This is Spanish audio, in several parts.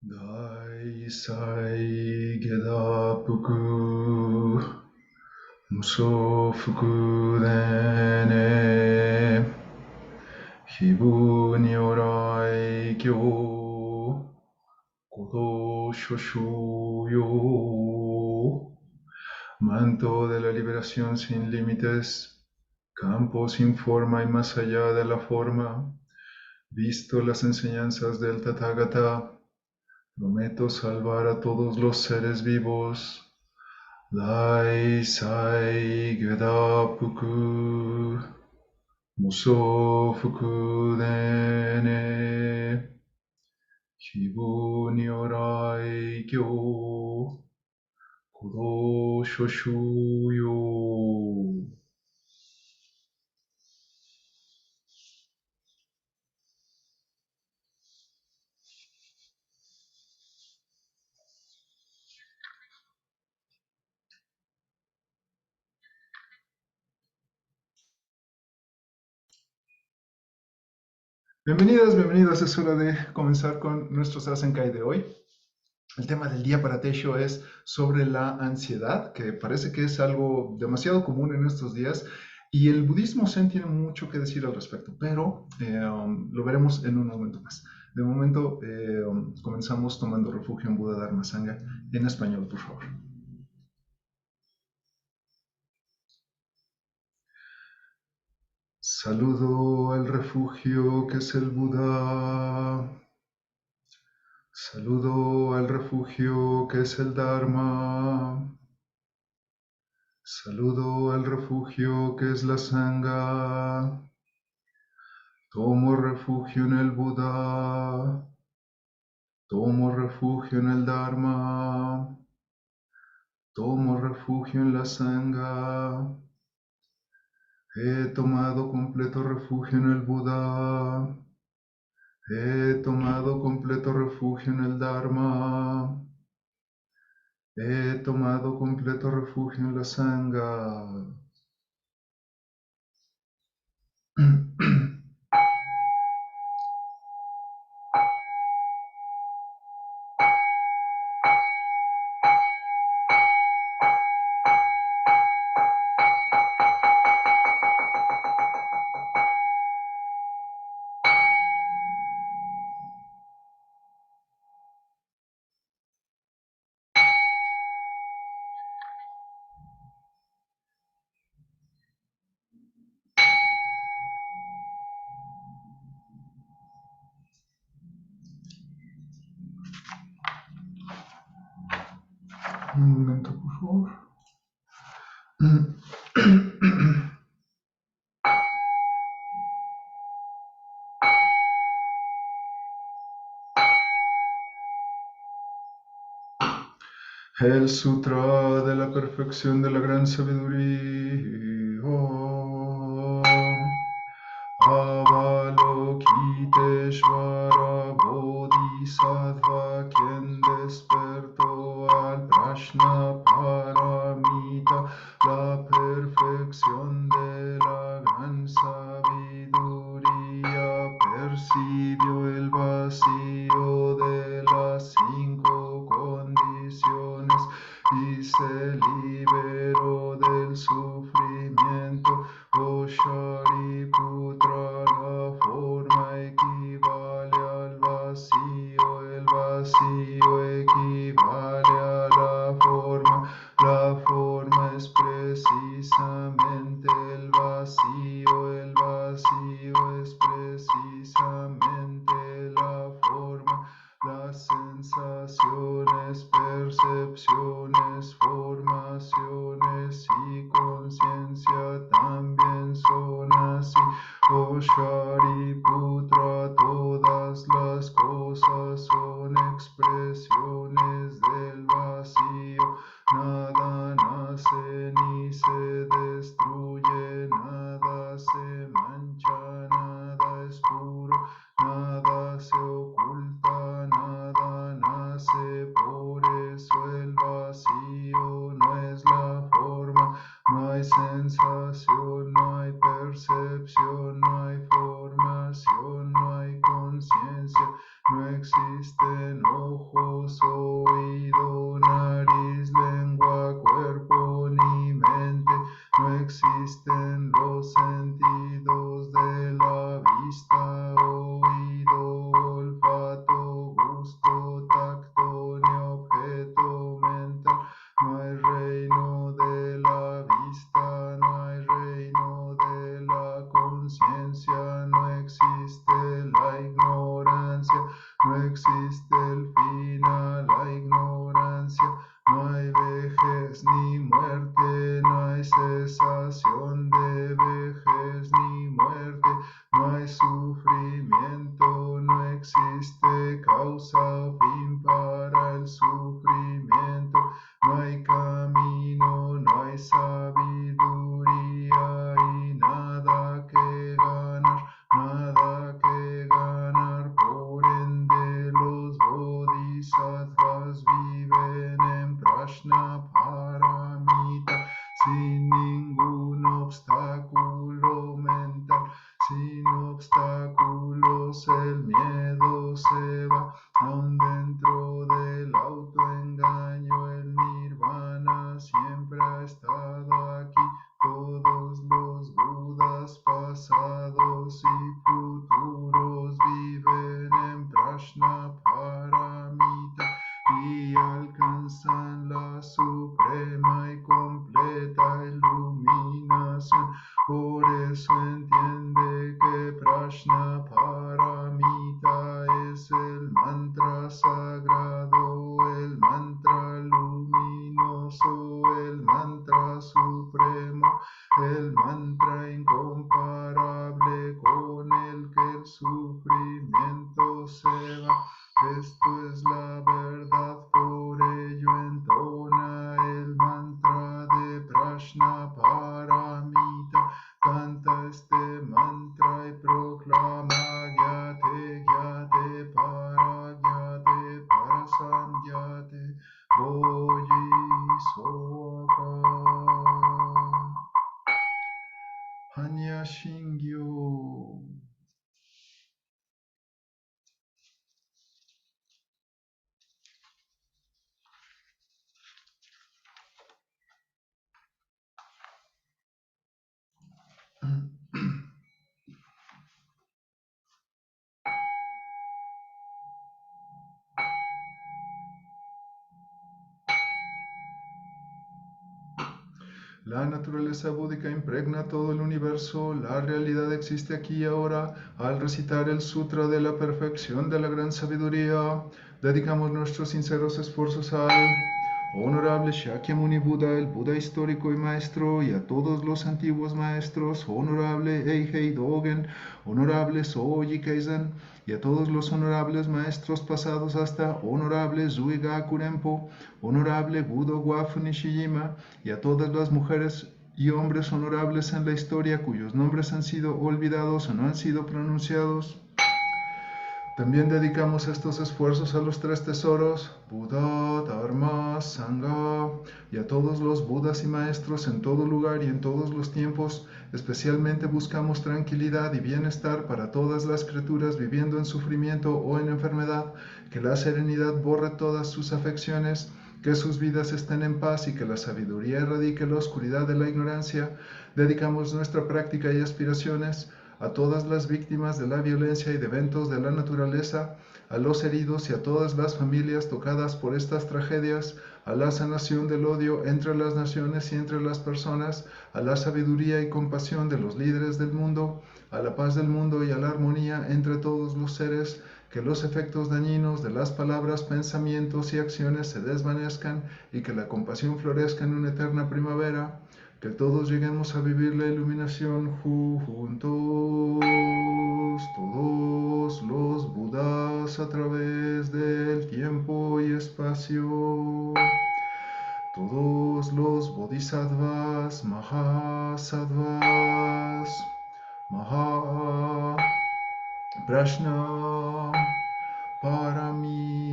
Dai sai gedapuku muso fuku dene hibu ni orai kyo kodo shoshu yo manto de la liberación sin límites, campo sin forma y más allá de la forma, visto las enseñanzas del Tathagata. Prometo salvar a todos los seres vivos. Dai sai gedapuku muso fuku dene hibu ni orai kyo kodo shoshu yo. Bienvenidas, bienvenidos. Es hora de comenzar con nuestro Sasenkai de hoy. El tema del día para Teisho es sobre la ansiedad, que parece que es algo demasiado común en estos días, y el budismo zen tiene mucho que decir al respecto, pero lo veremos en un momento más. De momento, comenzamos tomando refugio en Buda Dharma Sangha. En español, por favor. Saludo al refugio que es el Buda. Saludo al refugio que es el Dharma. Saludo al refugio que es la Sangha. Tomo refugio en el Buda. Tomo refugio en el Dharma. Tomo refugio en la Sangha. He tomado completo refugio en el Buda. He tomado completo refugio en el Dharma. He tomado completo refugio en la Sangha. Un momento, por favor. El Sutra de la Perfección de la Gran Sabiduría. Avalokiteshvara Bodhisattva, quien despertó al Prajna Paramita, la perfección de la gran sabiduría, percibió el vacío de las 5 condiciones y se liberó del sufrimiento. Oh Shariputra, la forma equivale al vacío, el vacío equivale a la forma es precisamente el vacío es precisamente la forma. Las sensaciones, percepciones, formaciones y conciencia también son así. Oh Shariputra, todas las cosas son expresiones del vacío. Nada nace ni se destruye, nada se mancha, nada es puro, nada se oculta, nada nace. Por eso el vacío no es la forma. No hay sensación, no hay percepción, no hay formación, no hay conciencia, no existen ojos, sin obstáculos el miedo se va, aún dentro del autoengaño el nirvana siempre ha estado aquí. Todos los Budas pasados y futuros viven en Prajna Paramita y alcanzan la suprema y completa iluminación. Por eso entiende que Prajna Paramita es el mantra sagrado, el mantra luminoso, el mantra supremo, el mantra incomparable con el que el sufrimiento se va. Esto es la verdad, por ello entona el mantra de Prajna Paramita. Canta este mantra y proclama Gyate, Gyate, Para Samgyate, Boyi Soka. Hanya Shingyo. La naturaleza búdica impregna todo el universo, la realidad existe aquí y ahora. Al recitar el Sutra de la Perfección de la Gran Sabiduría, dedicamos nuestros sinceros esfuerzos al Honorable Shakyamuni Buda, el Buda histórico y maestro, y a todos los antiguos maestros, Honorable Eihei Dogen, Honorable Soji Keizen, y a todos los honorables maestros pasados hasta Honorable Zuiga Kurempo, Honorable Budo Wafu Nishijima, y a todas las mujeres y hombres honorables en la historia cuyos nombres han sido olvidados o no han sido pronunciados. También dedicamos estos esfuerzos a los tres tesoros, Buda, Dharma, Sangha, y a todos los Budas y maestros en todo lugar y en todos los tiempos. Especialmente buscamos tranquilidad y bienestar para todas las criaturas viviendo en sufrimiento o en enfermedad, que la serenidad borre todas sus afecciones, que sus vidas estén en paz y que la sabiduría erradique la oscuridad de la ignorancia. Dedicamos nuestra práctica y aspiraciones a todas las víctimas de la violencia y de eventos de la naturaleza, a los heridos y a todas las familias tocadas por estas tragedias, a la sanación del odio entre las naciones y entre las personas, a la sabiduría y compasión de los líderes del mundo, a la paz del mundo y a la armonía entre todos los seres, que los efectos dañinos de las palabras, pensamientos y acciones se desvanezcan y que la compasión florezca en una eterna primavera. Que todos lleguemos a vivir la iluminación juntos, todos los Budas a través del tiempo y espacio, todos los Bodhisattvas, Mahasattvas, Maha Prajna Paramita.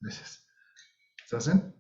Gracias. ¿Estás en?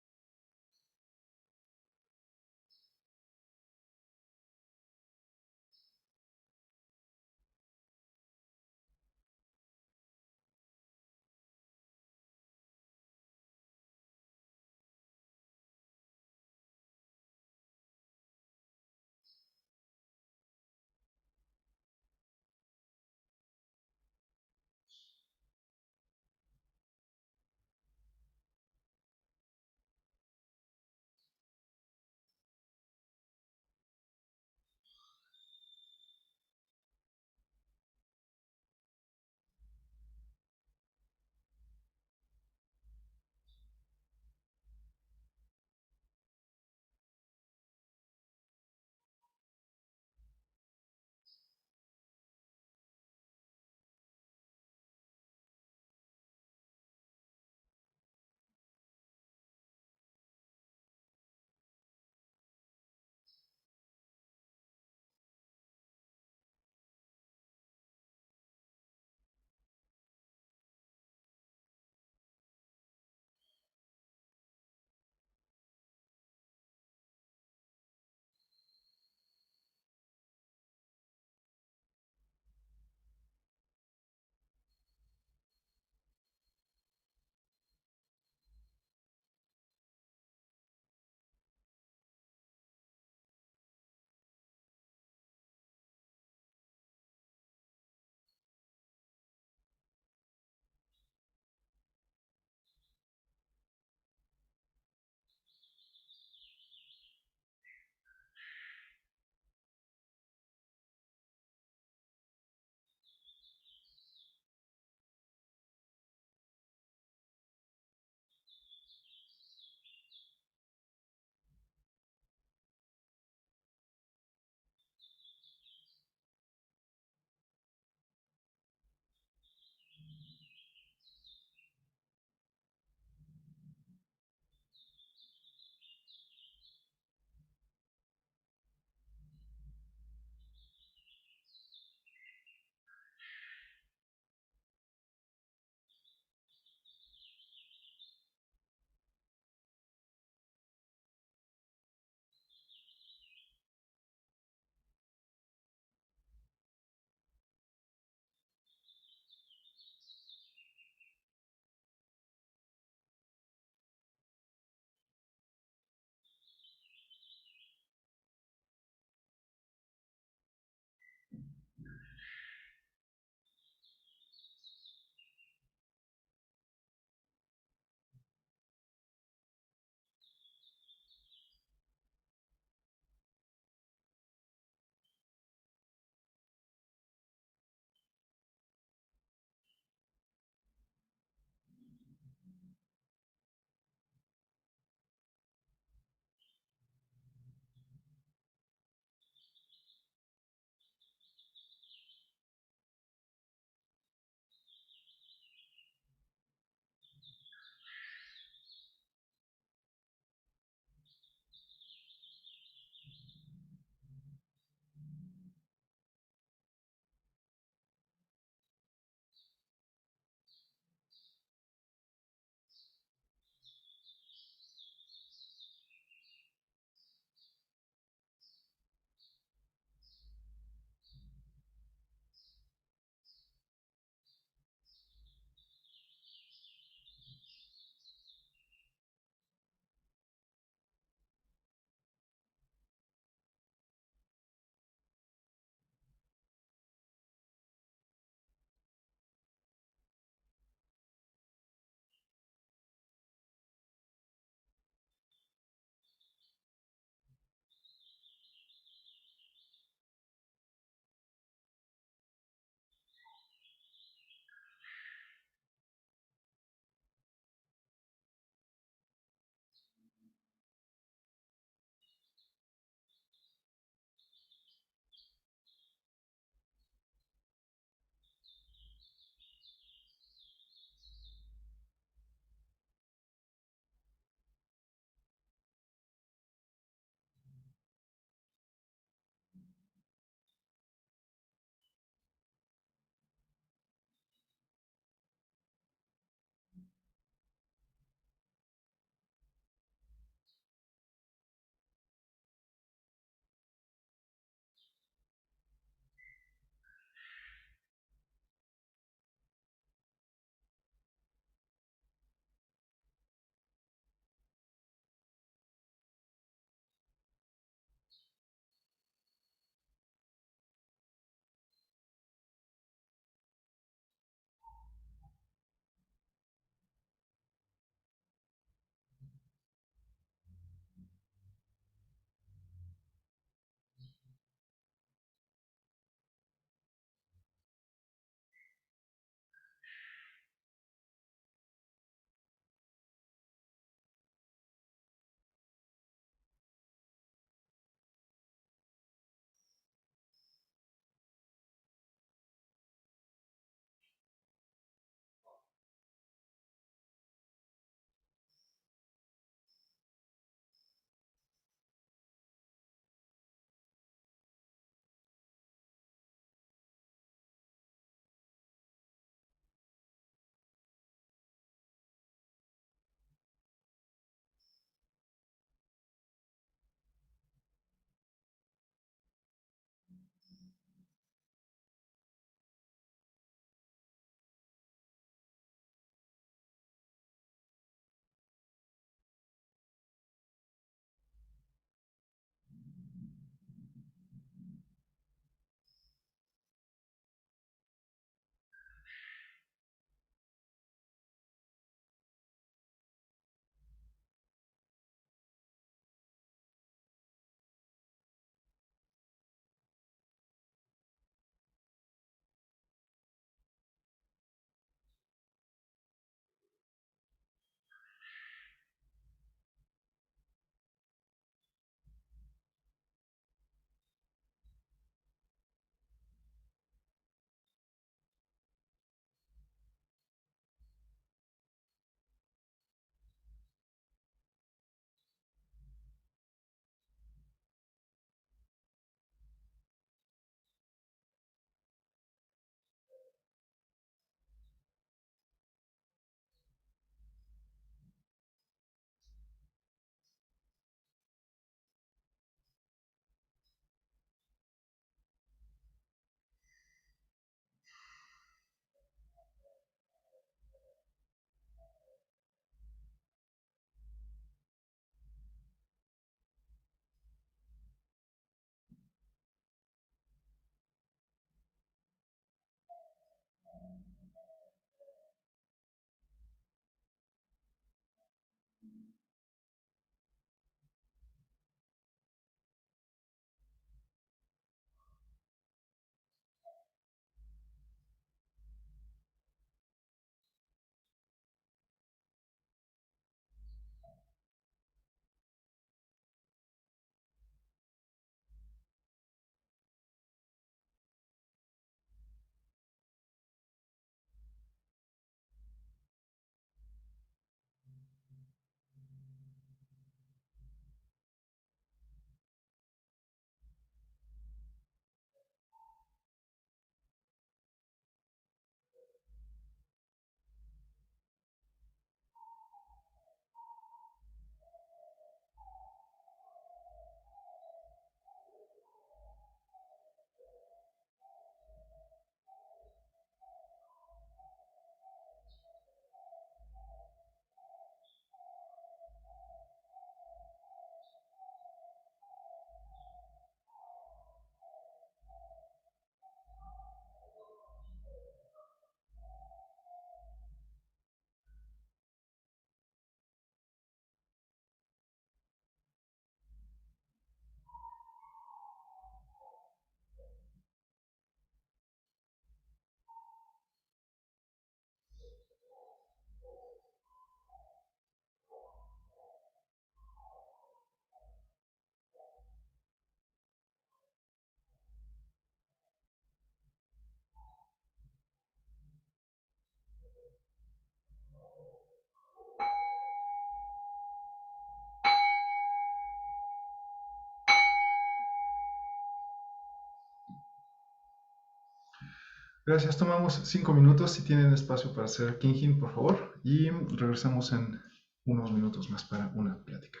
Gracias, tomamos 5 minutos si tienen espacio para hacer Kingin, por favor, y regresamos en unos minutos más para una plática.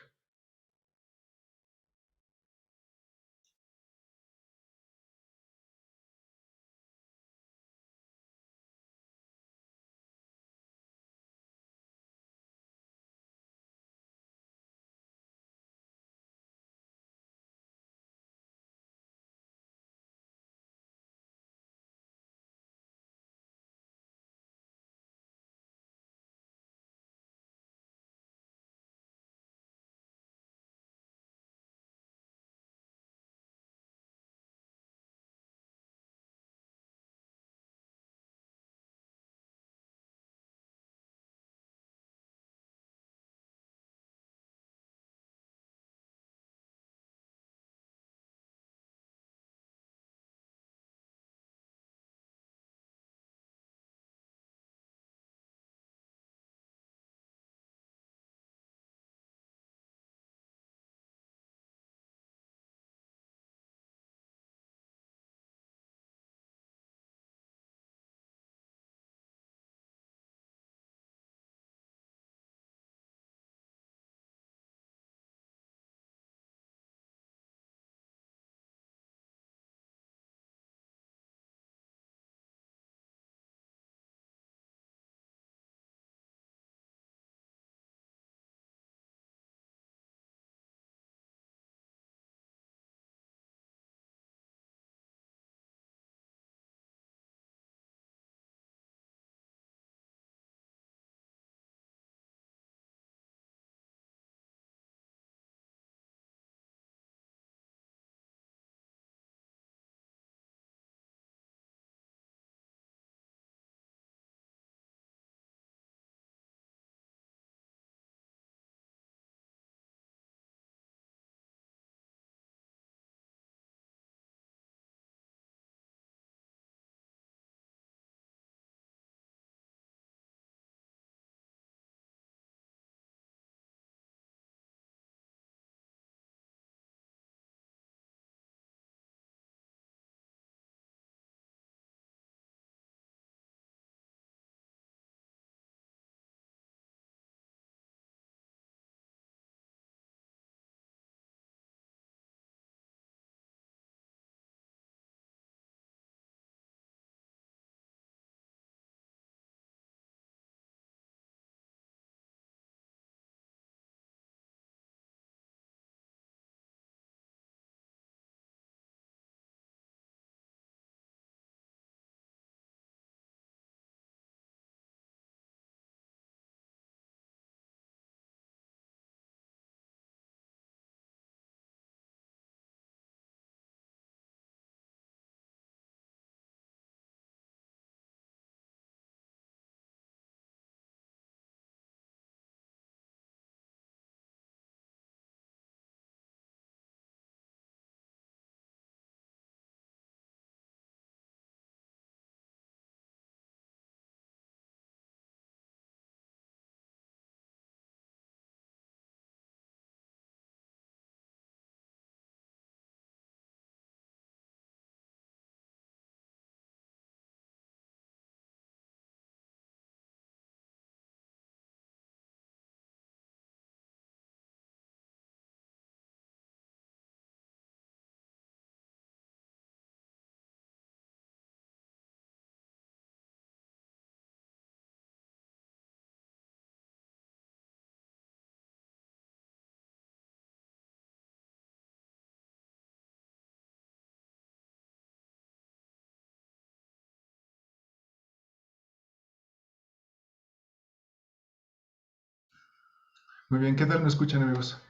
Muy bien, ¿qué tal me escuchan, amigos?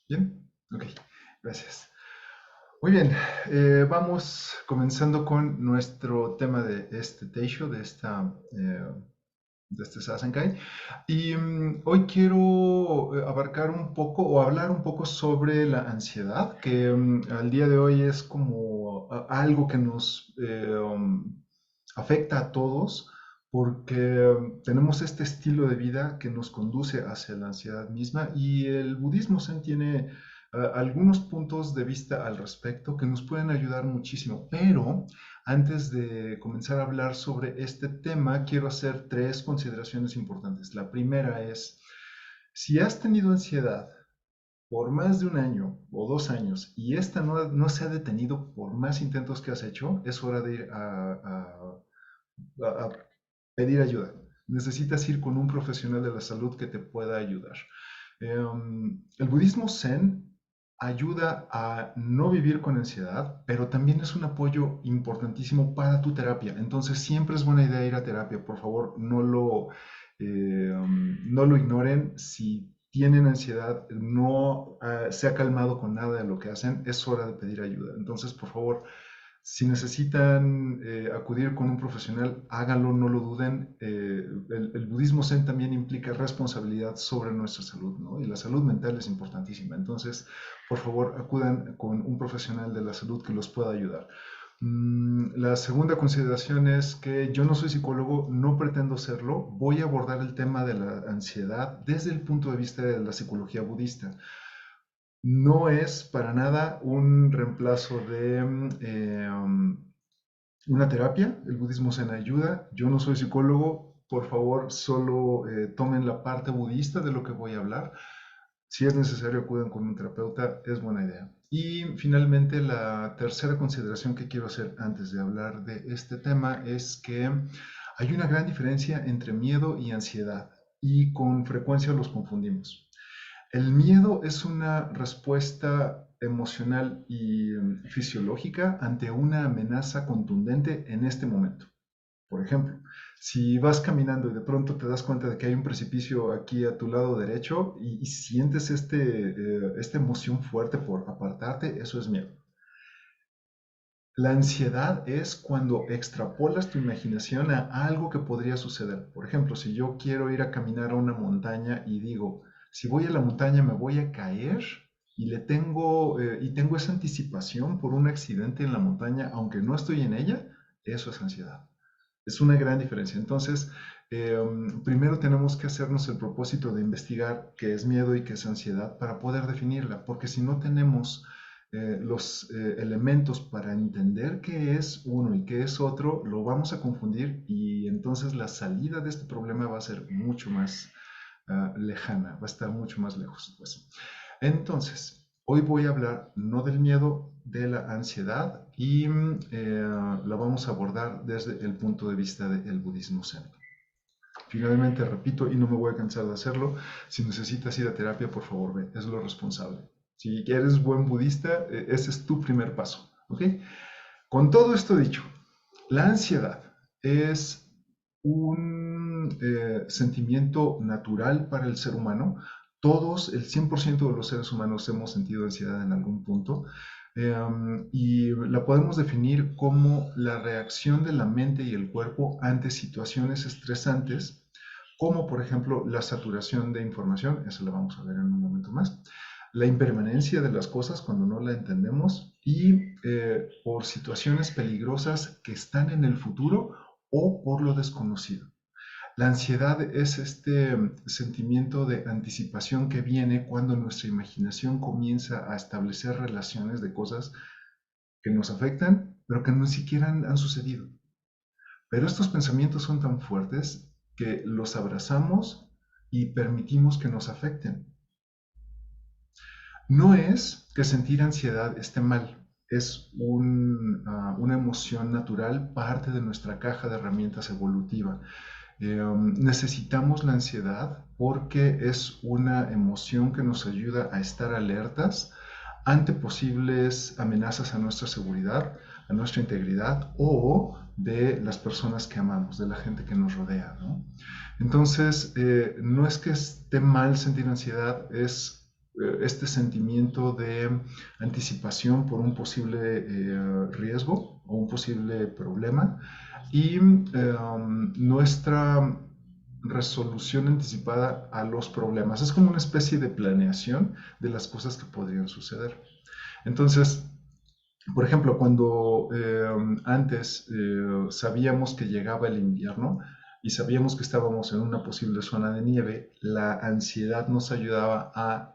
¿Bien? Ok, gracias. Muy bien, vamos comenzando con nuestro tema de este Teisho, de este Sasenkai. Y hoy quiero abarcar un poco o hablar un poco sobre la ansiedad, que al día de hoy es como algo que nos afecta a todos, porque tenemos este estilo de vida que nos conduce hacia la ansiedad misma y el budismo Zen tiene algunos puntos de vista al respecto que nos pueden ayudar muchísimo, pero Antes de comenzar a hablar sobre este tema, quiero hacer tres consideraciones importantes. La primera es, si has tenido ansiedad por más de un año o 2 años y esta no se ha detenido por más intentos que has hecho, es hora de ir a pedir ayuda. Necesitas ir con un profesional de la salud que te pueda ayudar. El budismo Zen ayuda a no vivir con ansiedad, pero también es un apoyo importantísimo para tu terapia. Entonces siempre es buena idea ir a terapia. Por favor, no lo ignoren. Si tienen ansiedad, no se ha calmado con nada de lo que hacen, es hora de pedir ayuda. Entonces, por favor, si necesitan acudir con un profesional, háganlo, no lo duden. El budismo zen también implica responsabilidad sobre nuestra salud, ¿no? Y la salud mental es importantísima. Entonces, por favor, acudan con un profesional de la salud que los pueda ayudar. La segunda consideración es que yo no soy psicólogo, no pretendo serlo. Voy a abordar el tema de la ansiedad desde el punto de vista de la psicología budista. No es para nada un reemplazo de una terapia. El budismo zen ayuda. Yo no soy psicólogo. Por favor, solo tomen la parte budista de lo que voy a hablar. Si es necesario, acuden con un terapeuta. Es buena idea. Y finalmente, la tercera consideración que quiero hacer antes de hablar de este tema es que hay una gran diferencia entre miedo y ansiedad y con frecuencia los confundimos. El miedo es una respuesta emocional y fisiológica ante una amenaza contundente en este momento. Por ejemplo, si vas caminando y de pronto te das cuenta de que hay un precipicio aquí a tu lado derecho y sientes esta emoción fuerte por apartarte, eso es miedo. La ansiedad es cuando extrapolas tu imaginación a algo que podría suceder. Por ejemplo, si yo quiero ir a caminar a una montaña y digo, si voy a la montaña me voy a caer y tengo esa anticipación por un accidente en la montaña, aunque no estoy en ella, eso es ansiedad. Es una gran diferencia. Entonces, primero tenemos que hacernos el propósito de investigar qué es miedo y qué es ansiedad para poder definirla, porque si no tenemos los elementos para entender qué es uno y qué es otro, lo vamos a confundir y entonces la salida de este problema va a ser mucho más lejana, va a estar mucho más lejos, pues. Entonces, hoy voy a hablar no del miedo, de la ansiedad y la vamos a abordar desde el punto de vista del budismo zen. Finalmente, repito, y no me voy a cansar de hacerlo, si necesitas ir a terapia, por favor, ve, es lo responsable. Si eres buen budista, ese es tu primer paso, ¿ok? Con todo esto dicho, la ansiedad es un sentimiento natural para el ser humano. Todos, el 100% de los seres humanos hemos sentido ansiedad en algún punto y la podemos definir como la reacción de la mente y el cuerpo ante situaciones estresantes, como por ejemplo la saturación de información, eso lo vamos a ver en un momento más, la impermanencia de las cosas cuando no la entendemos y por situaciones peligrosas que están en el futuro o por lo desconocido. La ansiedad es este sentimiento de anticipación que viene cuando nuestra imaginación comienza a establecer relaciones de cosas que nos afectan, pero que ni siquiera han sucedido. Pero estos pensamientos son tan fuertes que los abrazamos y permitimos que nos afecten. No es que sentir ansiedad esté mal, es una emoción natural, parte de nuestra caja de herramientas evolutiva. Necesitamos la ansiedad porque es una emoción que nos ayuda a estar alertas ante posibles amenazas a nuestra seguridad, a nuestra integridad o de las personas que amamos, de la gente que nos rodea, ¿no? Entonces, no es que esté mal sentir ansiedad, es este sentimiento de anticipación por un posible riesgo o un posible problema y nuestra resolución anticipada a los problemas. Es como una especie de planeación de las cosas que podrían suceder. Entonces, por ejemplo, cuando antes sabíamos que llegaba el invierno y sabíamos que estábamos en una posible zona de nieve, la ansiedad nos ayudaba a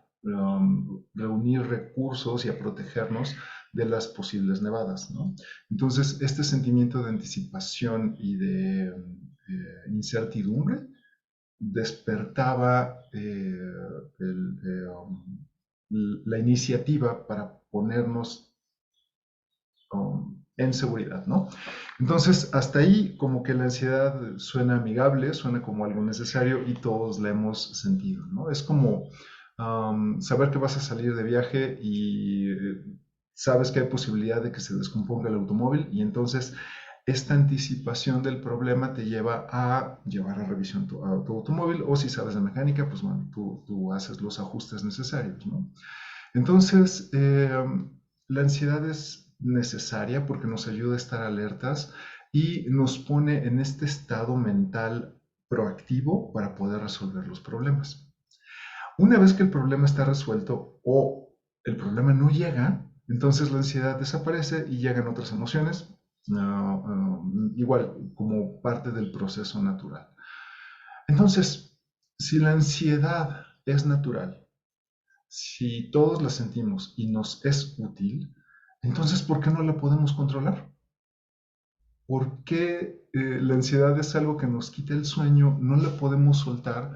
reunir recursos y a protegernos de las posibles nevadas, ¿no? Entonces, este sentimiento de anticipación y de incertidumbre despertaba el, la iniciativa para ponernos en seguridad, ¿no? Entonces, hasta ahí como que la ansiedad suena amigable, suena como algo necesario y todos la hemos sentido, ¿no? Es como saber que vas a salir de viaje y sabes que hay posibilidad de que se descomponga el automóvil y entonces esta anticipación del problema te lleva a llevar a revisión a tu automóvil o si sabes de mecánica, pues bueno, tú haces los ajustes necesarios, ¿no? Entonces, la ansiedad es necesaria porque nos ayuda a estar alertas y nos pone en este estado mental proactivo para poder resolver los problemas. Una vez que el problema está resuelto o el problema no llega, entonces la ansiedad desaparece y llegan otras emociones, igual como parte del proceso natural. Entonces, si la ansiedad es natural, si todos la sentimos y nos es útil, entonces ¿por qué no la podemos controlar? ¿Por qué la ansiedad es algo que nos quita el sueño, no la podemos soltar?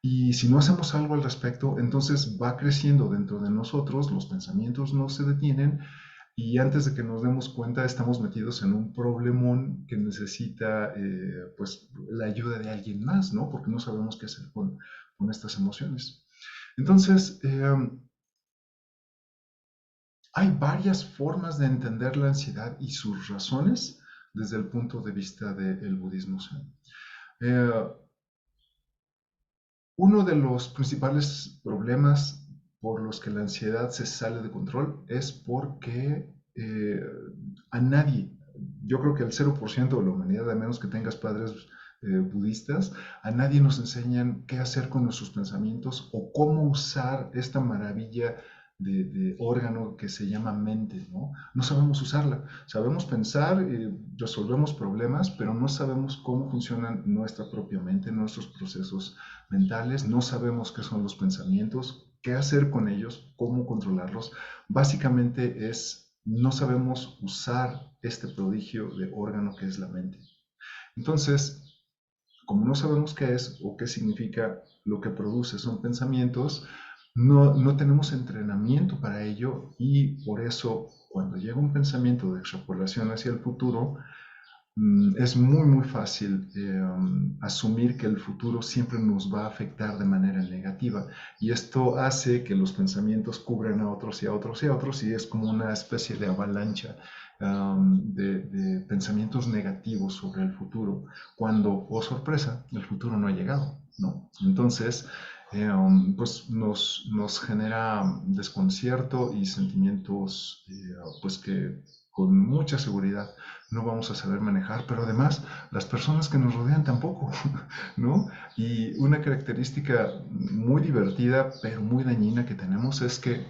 Y si no hacemos algo al respecto, entonces va creciendo dentro de nosotros, los pensamientos no se detienen y antes de que nos demos cuenta estamos metidos en un problemón que necesita pues la ayuda de alguien más, ¿no? Porque no sabemos qué hacer con estas emociones. Entonces, hay varias formas de entender la ansiedad y sus razones desde el punto de vista del budismo zen. Eh, Uno de los principales problemas por los que la ansiedad se sale de control es porque a nadie, yo creo que al 0% de la humanidad, a menos que tengas padres budistas, a nadie nos enseñan qué hacer con nuestros pensamientos o cómo usar esta maravilla de órgano que se llama mente, ¿no? No sabemos usarla. Sabemos pensar, resolvemos problemas, pero no sabemos cómo funcionan nuestra propia mente, nuestros procesos mentales, no sabemos qué son los pensamientos, qué hacer con ellos, cómo controlarlos. Básicamente es, no sabemos usar este prodigio de órgano que es la mente. Entonces, como no sabemos qué es o qué significa lo que produce son pensamientos, no tenemos entrenamiento para ello y por eso cuando llega un pensamiento de extrapolación hacia el futuro, es muy fácil asumir que el futuro siempre nos va a afectar de manera negativa y esto hace que los pensamientos cubran a otros y a otros y a otros y es como una especie de avalancha de pensamientos negativos sobre el futuro cuando, oh sorpresa, el futuro no ha llegado, ¿no? Entonces, pues nos genera desconcierto y sentimientos pues que con mucha seguridad no vamos a saber manejar, pero además las personas que nos rodean tampoco, ¿no? Y una característica muy divertida, pero muy dañina que tenemos es que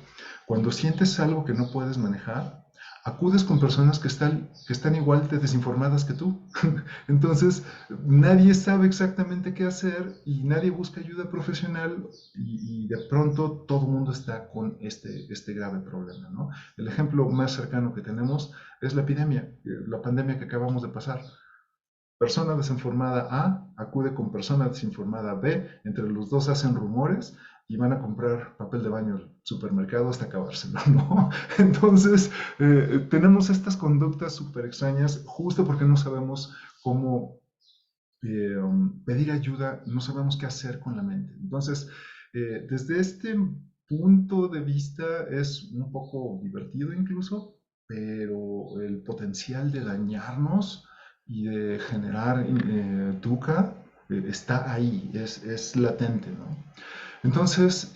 cuando sientes algo que no puedes manejar, acudes con personas que están igual de desinformadas que tú. Entonces, nadie sabe exactamente qué hacer y nadie busca ayuda profesional y de pronto todo el mundo está con este grave problema, ¿no? El ejemplo más cercano que tenemos es la epidemia, la pandemia que acabamos de pasar. Persona desinformada A acude con persona desinformada B, entre los dos hacen rumores y van a comprar papel de baño al supermercado hasta acabárselo, ¿no? Entonces, tenemos estas conductas súper extrañas justo porque no sabemos cómo pedir ayuda, no sabemos qué hacer con la mente. Entonces, desde este punto de vista es un poco divertido incluso, pero el potencial de dañarnos y de generar dukkha está ahí, es latente, ¿no? Entonces,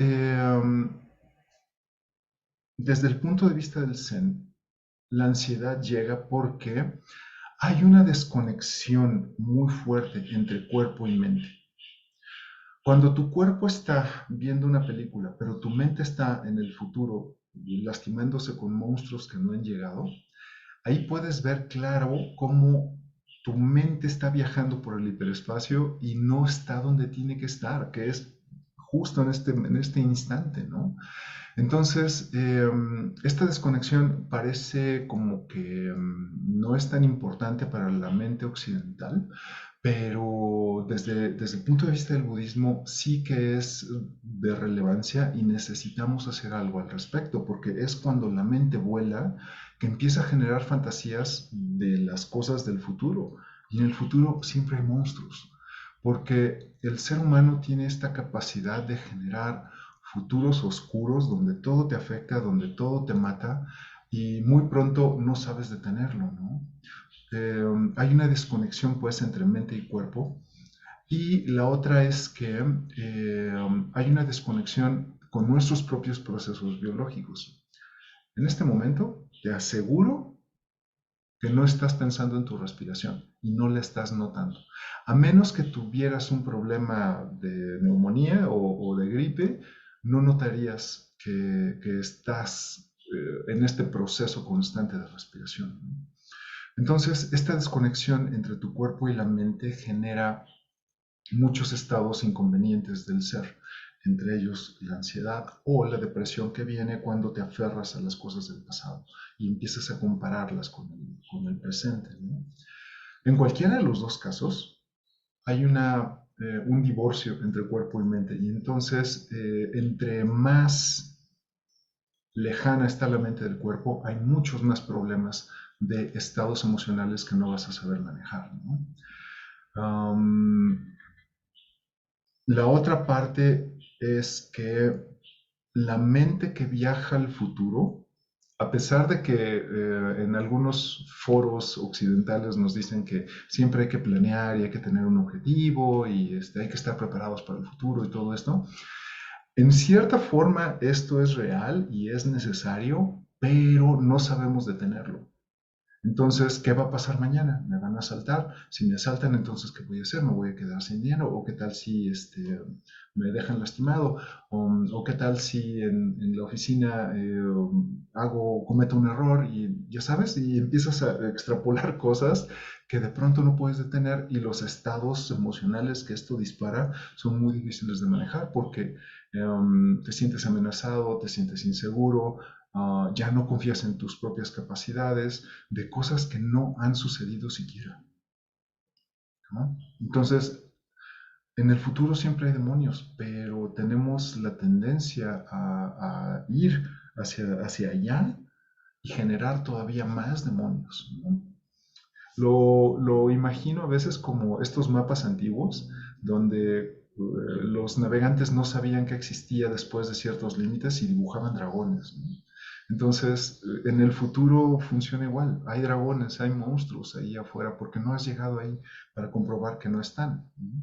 desde el punto de vista del Zen, la ansiedad llega porque hay una desconexión muy fuerte entre cuerpo y mente. Cuando tu cuerpo está viendo una película, pero tu mente está en el futuro lastimándose con monstruos que no han llegado, ahí puedes ver claro cómo tu mente está viajando por el hiperespacio y no está donde tiene que estar, que es justo en este instante, ¿no? Entonces, esta desconexión parece como que no es tan importante para la mente occidental, pero desde el punto de vista del budismo sí que es de relevancia y necesitamos hacer algo al respecto, porque es cuando la mente vuela que empieza a generar fantasías de las cosas del futuro. Y en el futuro siempre hay monstruos, porque el ser humano tiene esta capacidad de generar futuros oscuros donde todo te afecta, donde todo te mata y muy pronto no sabes detenerlo, ¿no? Hay una desconexión pues entre mente y cuerpo y la otra es que hay una desconexión con nuestros propios procesos biológicos. En este momento te aseguro que no estás pensando en tu respiración y no la estás notando. A menos que tuvieras un problema de neumonía o de gripe, no notarías que estás en este proceso constante de respiración, ¿no? Entonces, esta desconexión entre tu cuerpo y la mente genera muchos estados inconvenientes del ser, entre ellos la ansiedad o la depresión que viene cuando te aferras a las cosas del pasado y empiezas a compararlas con el presente, ¿no? En cualquiera de los dos casos hay un divorcio entre cuerpo y mente y entonces entre más lejana está la mente del cuerpo, hay muchos más problemas de estados emocionales que no vas a saber manejar, ¿no? Um, la otra parte es que la mente que viaja al futuro, a pesar de que en algunos foros occidentales nos dicen que siempre hay que planear y hay que tener un objetivo y hay que estar preparados para el futuro y todo esto, en cierta forma esto es real y es necesario, pero no sabemos detenerlo. Entonces, ¿qué va a pasar mañana? ¿Me van a asaltar? Si me asaltan, entonces, ¿qué voy a hacer? ¿Me voy a quedar sin dinero? ¿O qué tal si me dejan lastimado? ¿O qué tal si en la oficina cometo un error y ya sabes, y empiezas a extrapolar cosas que de pronto no puedes detener y los estados emocionales que esto dispara son muy difíciles de manejar porque te sientes amenazado, te sientes inseguro, ya no confías en tus propias capacidades, de cosas que no han sucedido siquiera, ¿no? Entonces, en el futuro siempre hay demonios, pero tenemos la tendencia a ir hacia allá y generar todavía más demonios, ¿no? Lo imagino a veces como estos mapas antiguos, donde los navegantes no sabían que existía después de ciertos límites y dibujaban dragones, ¿no? Entonces, en el futuro funciona igual. Hay dragones, hay monstruos ahí afuera, porque no has llegado ahí para comprobar que no están, ¿no?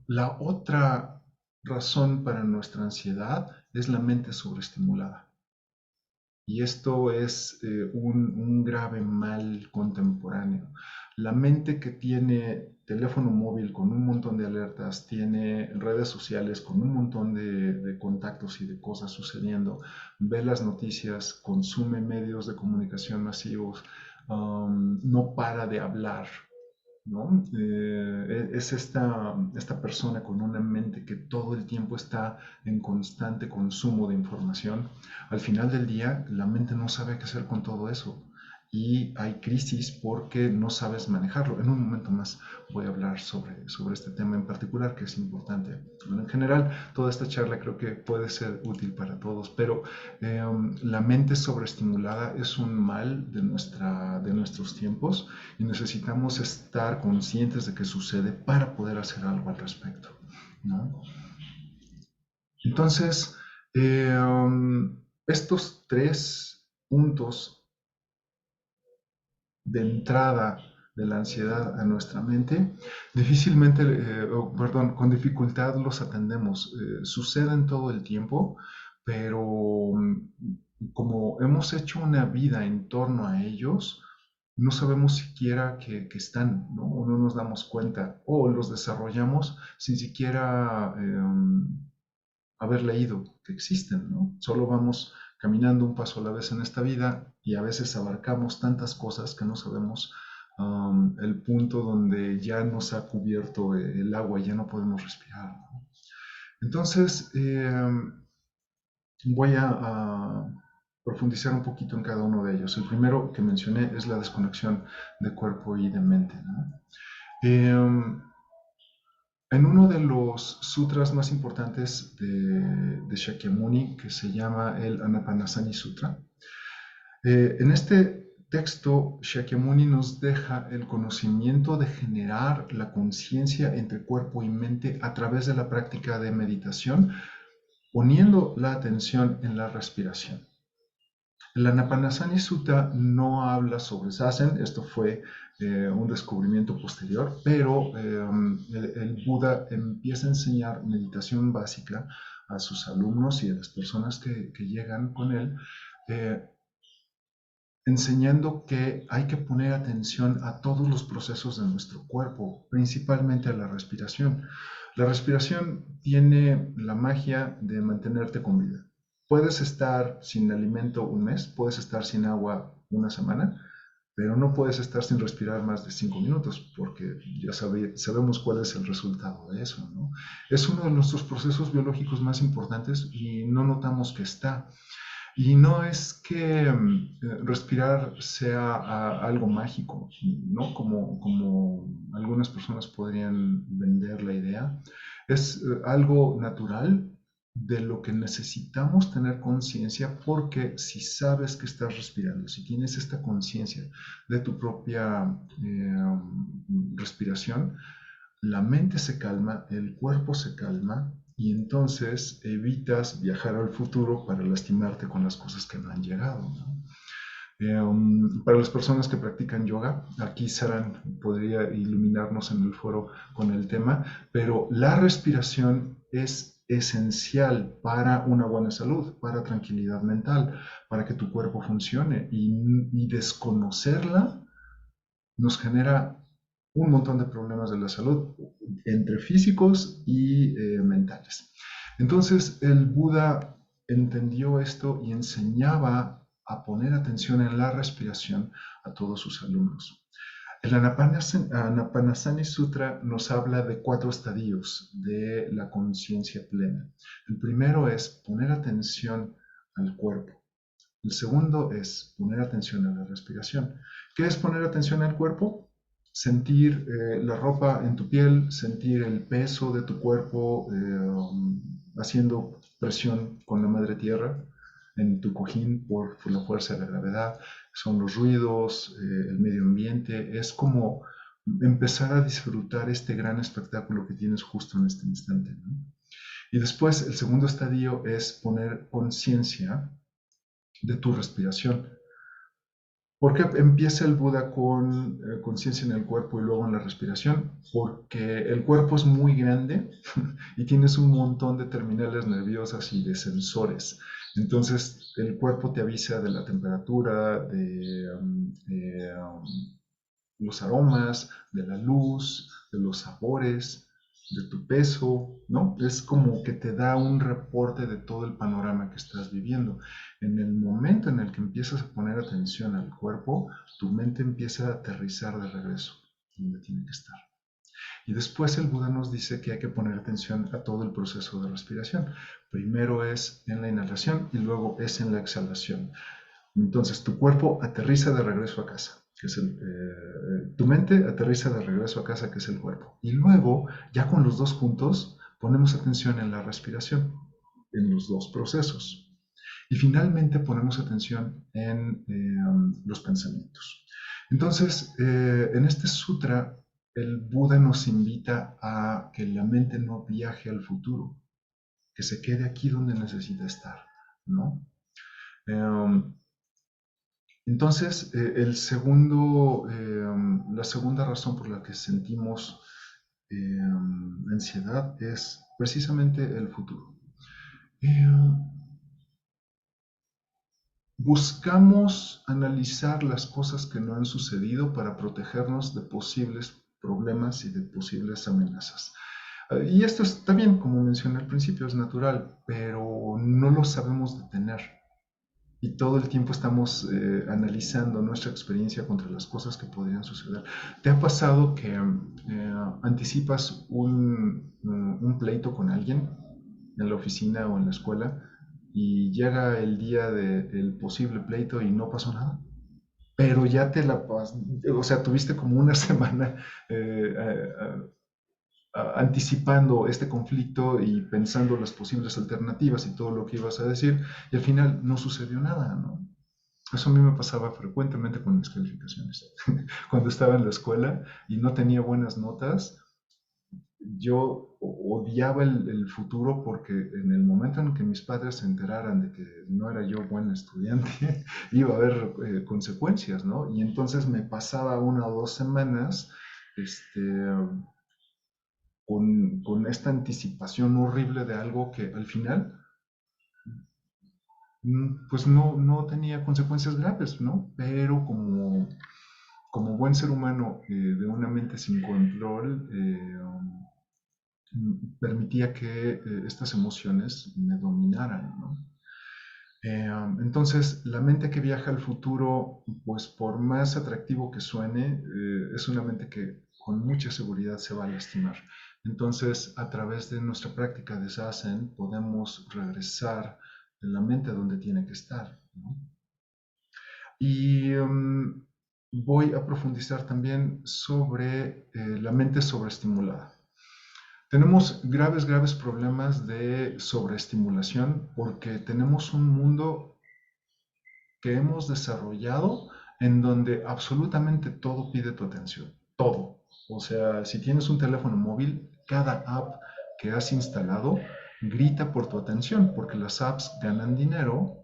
La otra razón para nuestra ansiedad es la mente sobreestimulada. Y esto es un grave mal contemporáneo. La mente que tiene teléfono móvil con un montón de alertas, tiene redes sociales con un montón de contactos y de cosas sucediendo, ve las noticias, consume medios de comunicación masivos, no para de hablar, ¿no? Es esta persona con una mente que todo el tiempo está en constante consumo de información. Al final del día, la mente no sabe qué hacer con todo eso y hay crisis porque no sabes manejarlo. En un momento más voy a hablar sobre este tema en particular que es importante. Bueno, en general, toda esta charla creo que puede ser útil para todos, pero la mente sobreestimulada es un mal de nuestros tiempos y necesitamos estar conscientes de que sucede para poder hacer algo al respecto, ¿no? Entonces, estos tres puntos de entrada de la ansiedad a nuestra mente, difícilmente, perdón, con dificultad los atendemos. Suceden todo el tiempo, pero como hemos hecho una vida en torno a ellos, no sabemos siquiera que están, ¿no? O no nos damos cuenta, o los desarrollamos sin siquiera haber leído que existen, ¿no? Solo vamos caminando un paso a la vez en esta vida y a veces abarcamos tantas cosas que no sabemos el punto donde ya nos ha cubierto el agua y ya no podemos respirar, ¿no? Entonces, voy a profundizar un poquito en cada uno de ellos. El primero que mencioné es la desconexión de cuerpo y de mente, ¿no? En uno de los sutras más importantes de Shakyamuni, que se llama el Anapanasani Sutra, en este texto Shakyamuni nos deja el conocimiento de generar la conciencia entre cuerpo y mente a través de la práctica de meditación, poniendo la atención en la respiración. El Anapanasani Sutta no habla sobre Zazen, esto fue un descubrimiento posterior, pero el Buda empieza a enseñar meditación básica a sus alumnos y a las personas que llegan con él, eh, enseñando que hay que poner atención a todos los procesos de nuestro cuerpo, principalmente a la respiración. La respiración tiene la magia de mantenerte con vida. Puedes estar sin alimento un mes, puedes estar sin agua una semana, pero no puedes estar sin respirar más de 5 minutos, porque ya sabemos cuál es el resultado de eso, ¿no? Es uno de nuestros procesos biológicos más importantes y no notamos que está. Y no es que respirar sea algo mágico, ¿no? Como algunas personas podrían vender la idea. Es algo natural de lo que necesitamos tener conciencia, porque si sabes que estás respirando, si tienes esta conciencia de tu propia respiración, la mente se calma, el cuerpo se calma y entonces evitas viajar al futuro para lastimarte con las cosas que no han llegado, ¿no? Para las personas que practican yoga, aquí Saran podría iluminarnos en el foro con el tema, pero la respiración es esencial para una buena salud, para tranquilidad mental, para que tu cuerpo funcione, y desconocerla nos genera un montón de problemas de la salud, entre físicos y mentales. Entonces el Buda entendió esto y enseñaba a poner atención en la respiración a todos sus alumnos. El Anapanasani Sutra nos habla de 4 estadios de la conciencia plena. El primero es poner atención al cuerpo. El segundo es poner atención a la respiración. ¿Qué es poner atención al cuerpo? Sentir la ropa en tu piel, sentir el peso de tu cuerpo haciendo presión con la madre tierra en tu cojín por la fuerza de la gravedad. Son los ruidos, el medio ambiente. Es como empezar a disfrutar este gran espectáculo que tienes justo en este instante, ¿no? Y después el segundo estadio es poner conciencia de tu respiración. ¿Por qué empieza el Buda con conciencia en el cuerpo y luego en la respiración? Porque el cuerpo es muy grande y tienes un montón de terminales nerviosas y de sensores. Entonces el cuerpo te avisa de la temperatura, de los aromas, de la luz, de los sabores, de tu peso, ¿no? Es como que te da un reporte de todo el panorama que estás viviendo. En el momento en el que empiezas a poner atención al cuerpo, tu mente empieza a aterrizar de regreso donde tiene que estar. Y después el Buda nos dice que hay que poner atención a todo el proceso de respiración. Primero es en la inhalación y luego es en la exhalación. Entonces tu cuerpo aterriza de regreso a casa, que es tu mente aterriza de regreso a casa, que es el cuerpo. Y luego, ya con los dos juntos, ponemos atención en la respiración, en los dos procesos. Y finalmente ponemos atención en los pensamientos. Entonces, en este sutra, el Buda nos invita a que la mente no viaje al futuro, que se quede aquí donde necesita estar, ¿no? Um, entonces, la segunda razón por la que sentimos ansiedad es precisamente el futuro. Eh, Buscamos analizar las cosas que no han sucedido para protegernos de posibles problemas y de posibles amenazas. Y esto está bien, como mencioné al principio, es natural, pero no lo sabemos detener. Y todo el tiempo estamos analizando nuestra experiencia contra las cosas que podrían suceder. ¿Te ha pasado que anticipas un pleito con alguien en la oficina o en la escuela y llega el día del posible pleito y no pasó nada. Pero ya te la o sea, tuviste como una semana eh, anticipando este conflicto y pensando las posibles alternativas y todo lo que ibas a decir, y al final no sucedió nada, ¿no? Eso a mí me pasaba frecuentemente con mis calificaciones. Cuando estaba en la escuela y no tenía buenas notas, yo odiaba el futuro porque en el momento en que mis padres se enteraran de que no era yo buen estudiante, iba a haber consecuencias, ¿no? Y entonces me pasaba 1 o 2 semanas este, con esta anticipación horrible de algo que al final pues no tenía consecuencias graves, ¿no? Pero como buen ser humano de una mente sin control, permitía que estas emociones me dominaran, ¿no? Entonces, la mente que viaja al futuro, pues por más atractivo que suene, es una mente que con mucha seguridad se va a lastimar. Entonces, a través de nuestra práctica de Zazen, podemos regresar la mente a donde tiene que estar, ¿no? Y voy a profundizar también sobre la mente sobreestimulada. Tenemos graves, graves problemas de sobreestimulación porque tenemos un mundo que hemos desarrollado en donde absolutamente todo pide tu atención, todo. O sea, si tienes un teléfono móvil, cada app que has instalado grita por tu atención porque las apps ganan dinero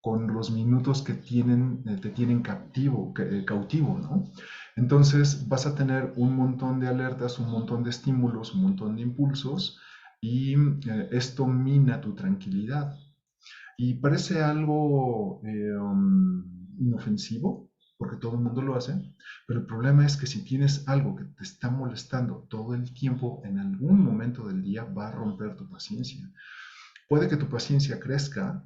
con los minutos que te tienen cautivo, ¿no? Entonces vas a tener un montón de alertas, un montón de estímulos, un montón de impulsos y esto mina tu tranquilidad. Y parece algo inofensivo, porque todo el mundo lo hace, pero el problema es que si tienes algo que te está molestando todo el tiempo, en algún momento del día va a romper tu paciencia. Puede que tu paciencia crezca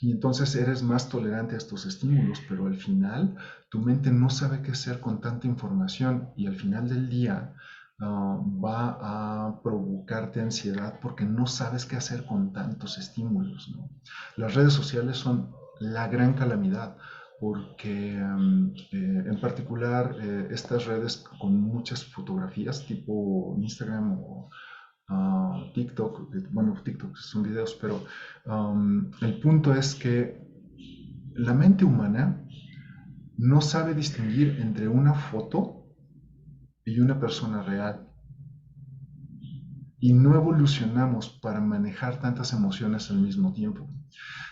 y entonces eres más tolerante a estos estímulos, pero al final tu mente no sabe qué hacer con tanta información y al final del día va a provocarte ansiedad porque no sabes qué hacer con tantos estímulos, ¿no? Las redes sociales son la gran calamidad porque en particular estas redes con muchas fotografías tipo Instagram o TikTok, bueno, TikTok son videos, pero el punto es que la mente humana no sabe distinguir entre una foto y una persona real. Y no evolucionamos para manejar tantas emociones al mismo tiempo.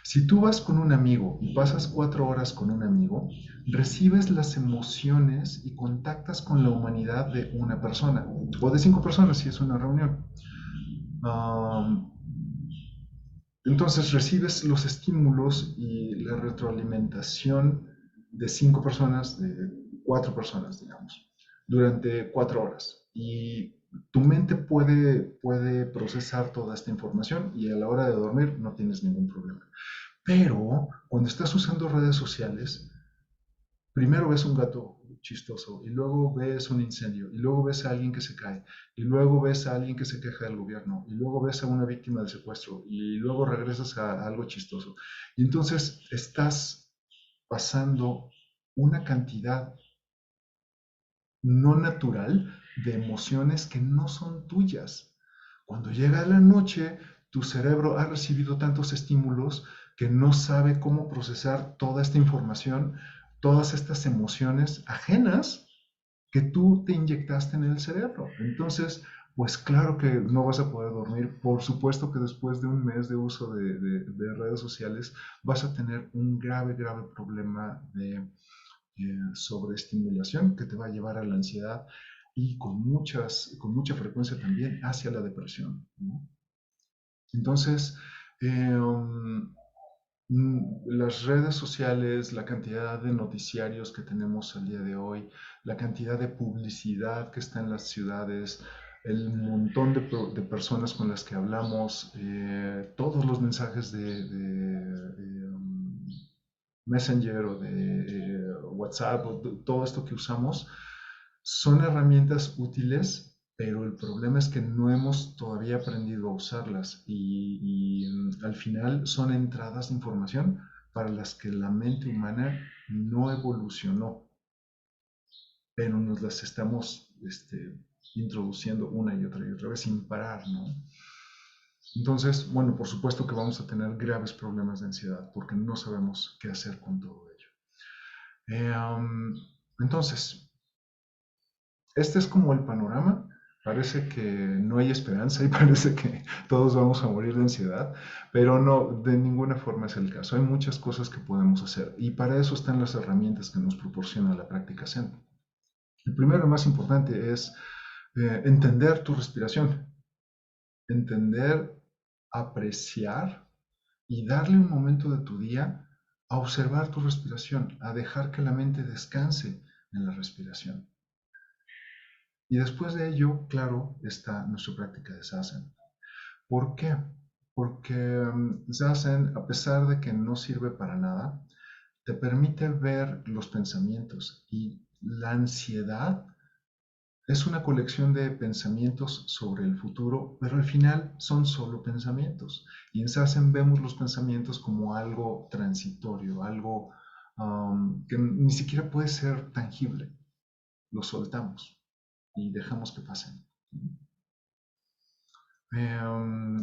Si tú vas con un amigo y pasas 4 horas con un amigo, recibes las emociones y contactas con la humanidad de una persona o de 5 personas si es una reunión. Um, Entonces recibes los estímulos y la retroalimentación de 5 personas, de 4 personas, digamos, durante 4 horas. Y tu mente puede procesar toda esta información y a la hora de dormir no tienes ningún problema. Pero cuando estás usando redes sociales, primero ves un gato chistoso y luego ves un incendio y luego ves a alguien que se cae y luego ves a alguien que se queja del gobierno y luego ves a una víctima de secuestro y luego regresas a algo chistoso. Y entonces estás pasando una cantidad no natural de emociones que no son tuyas. Cuando llega la noche, tu cerebro ha recibido tantos estímulos que no sabe cómo procesar toda esta información, todas estas emociones ajenas que tú te inyectaste en el cerebro. Entonces, pues claro que no vas a poder dormir. Por supuesto que después de un mes de uso de redes sociales vas a tener un grave, grave problema de sobreestimulación que te va a llevar a la ansiedad y con mucha frecuencia también hacia la depresión, ¿no? Entonces, las redes sociales, la cantidad de noticiarios que tenemos al día de hoy, la cantidad de publicidad que está en las ciudades, el montón de personas con las que hablamos, todos los mensajes de Messenger o de WhatsApp, o todo esto que usamos, son herramientas útiles, pero el problema es que no hemos todavía aprendido a usarlas y al final son entradas de información para las que la mente humana no evolucionó, pero nos las estamos introduciendo una y otra vez sin parar, ¿no? Entonces, bueno, por supuesto que vamos a tener graves problemas de ansiedad porque no sabemos qué hacer con todo ello. Entonces, este es como el panorama. Parece que no hay esperanza y parece que todos vamos a morir de ansiedad, pero no, de ninguna forma es el caso. Hay muchas cosas que podemos hacer y para eso están las herramientas que nos proporciona la práctica Zen. El primero y más importante es entender tu respiración, entender, apreciar y darle un momento de tu día a observar tu respiración, a dejar que la mente descanse en la respiración. Y después de ello, claro, está nuestra práctica de Zazen. ¿Por qué? Porque Zazen, a pesar de que no sirve para nada, te permite ver los pensamientos y la ansiedad es una colección de pensamientos sobre el futuro, pero al final son solo pensamientos. Y en Zazen vemos los pensamientos como algo transitorio, algo que ni siquiera puede ser tangible. Lo soltamos y dejamos que pasen.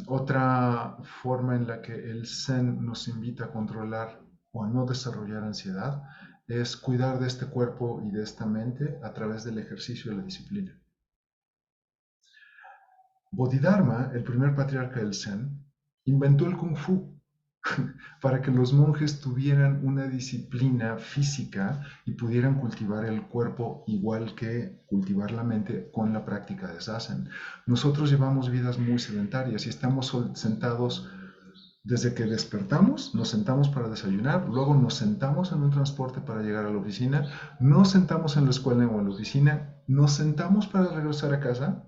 Otra forma en la que el Zen nos invita a controlar o a no desarrollar ansiedad es cuidar de este cuerpo y de esta mente a través del ejercicio y la disciplina. Bodhidharma, el primer patriarca del Zen, inventó el Kung Fu para que los monjes tuvieran una disciplina física y pudieran cultivar el cuerpo igual que cultivar la mente con la práctica de Zazen. Nosotros llevamos vidas muy sedentarias y estamos sentados desde que despertamos, nos sentamos para desayunar, luego nos sentamos en un transporte para llegar a la oficina, nos sentamos en la escuela o en la oficina, nos sentamos para regresar a casa,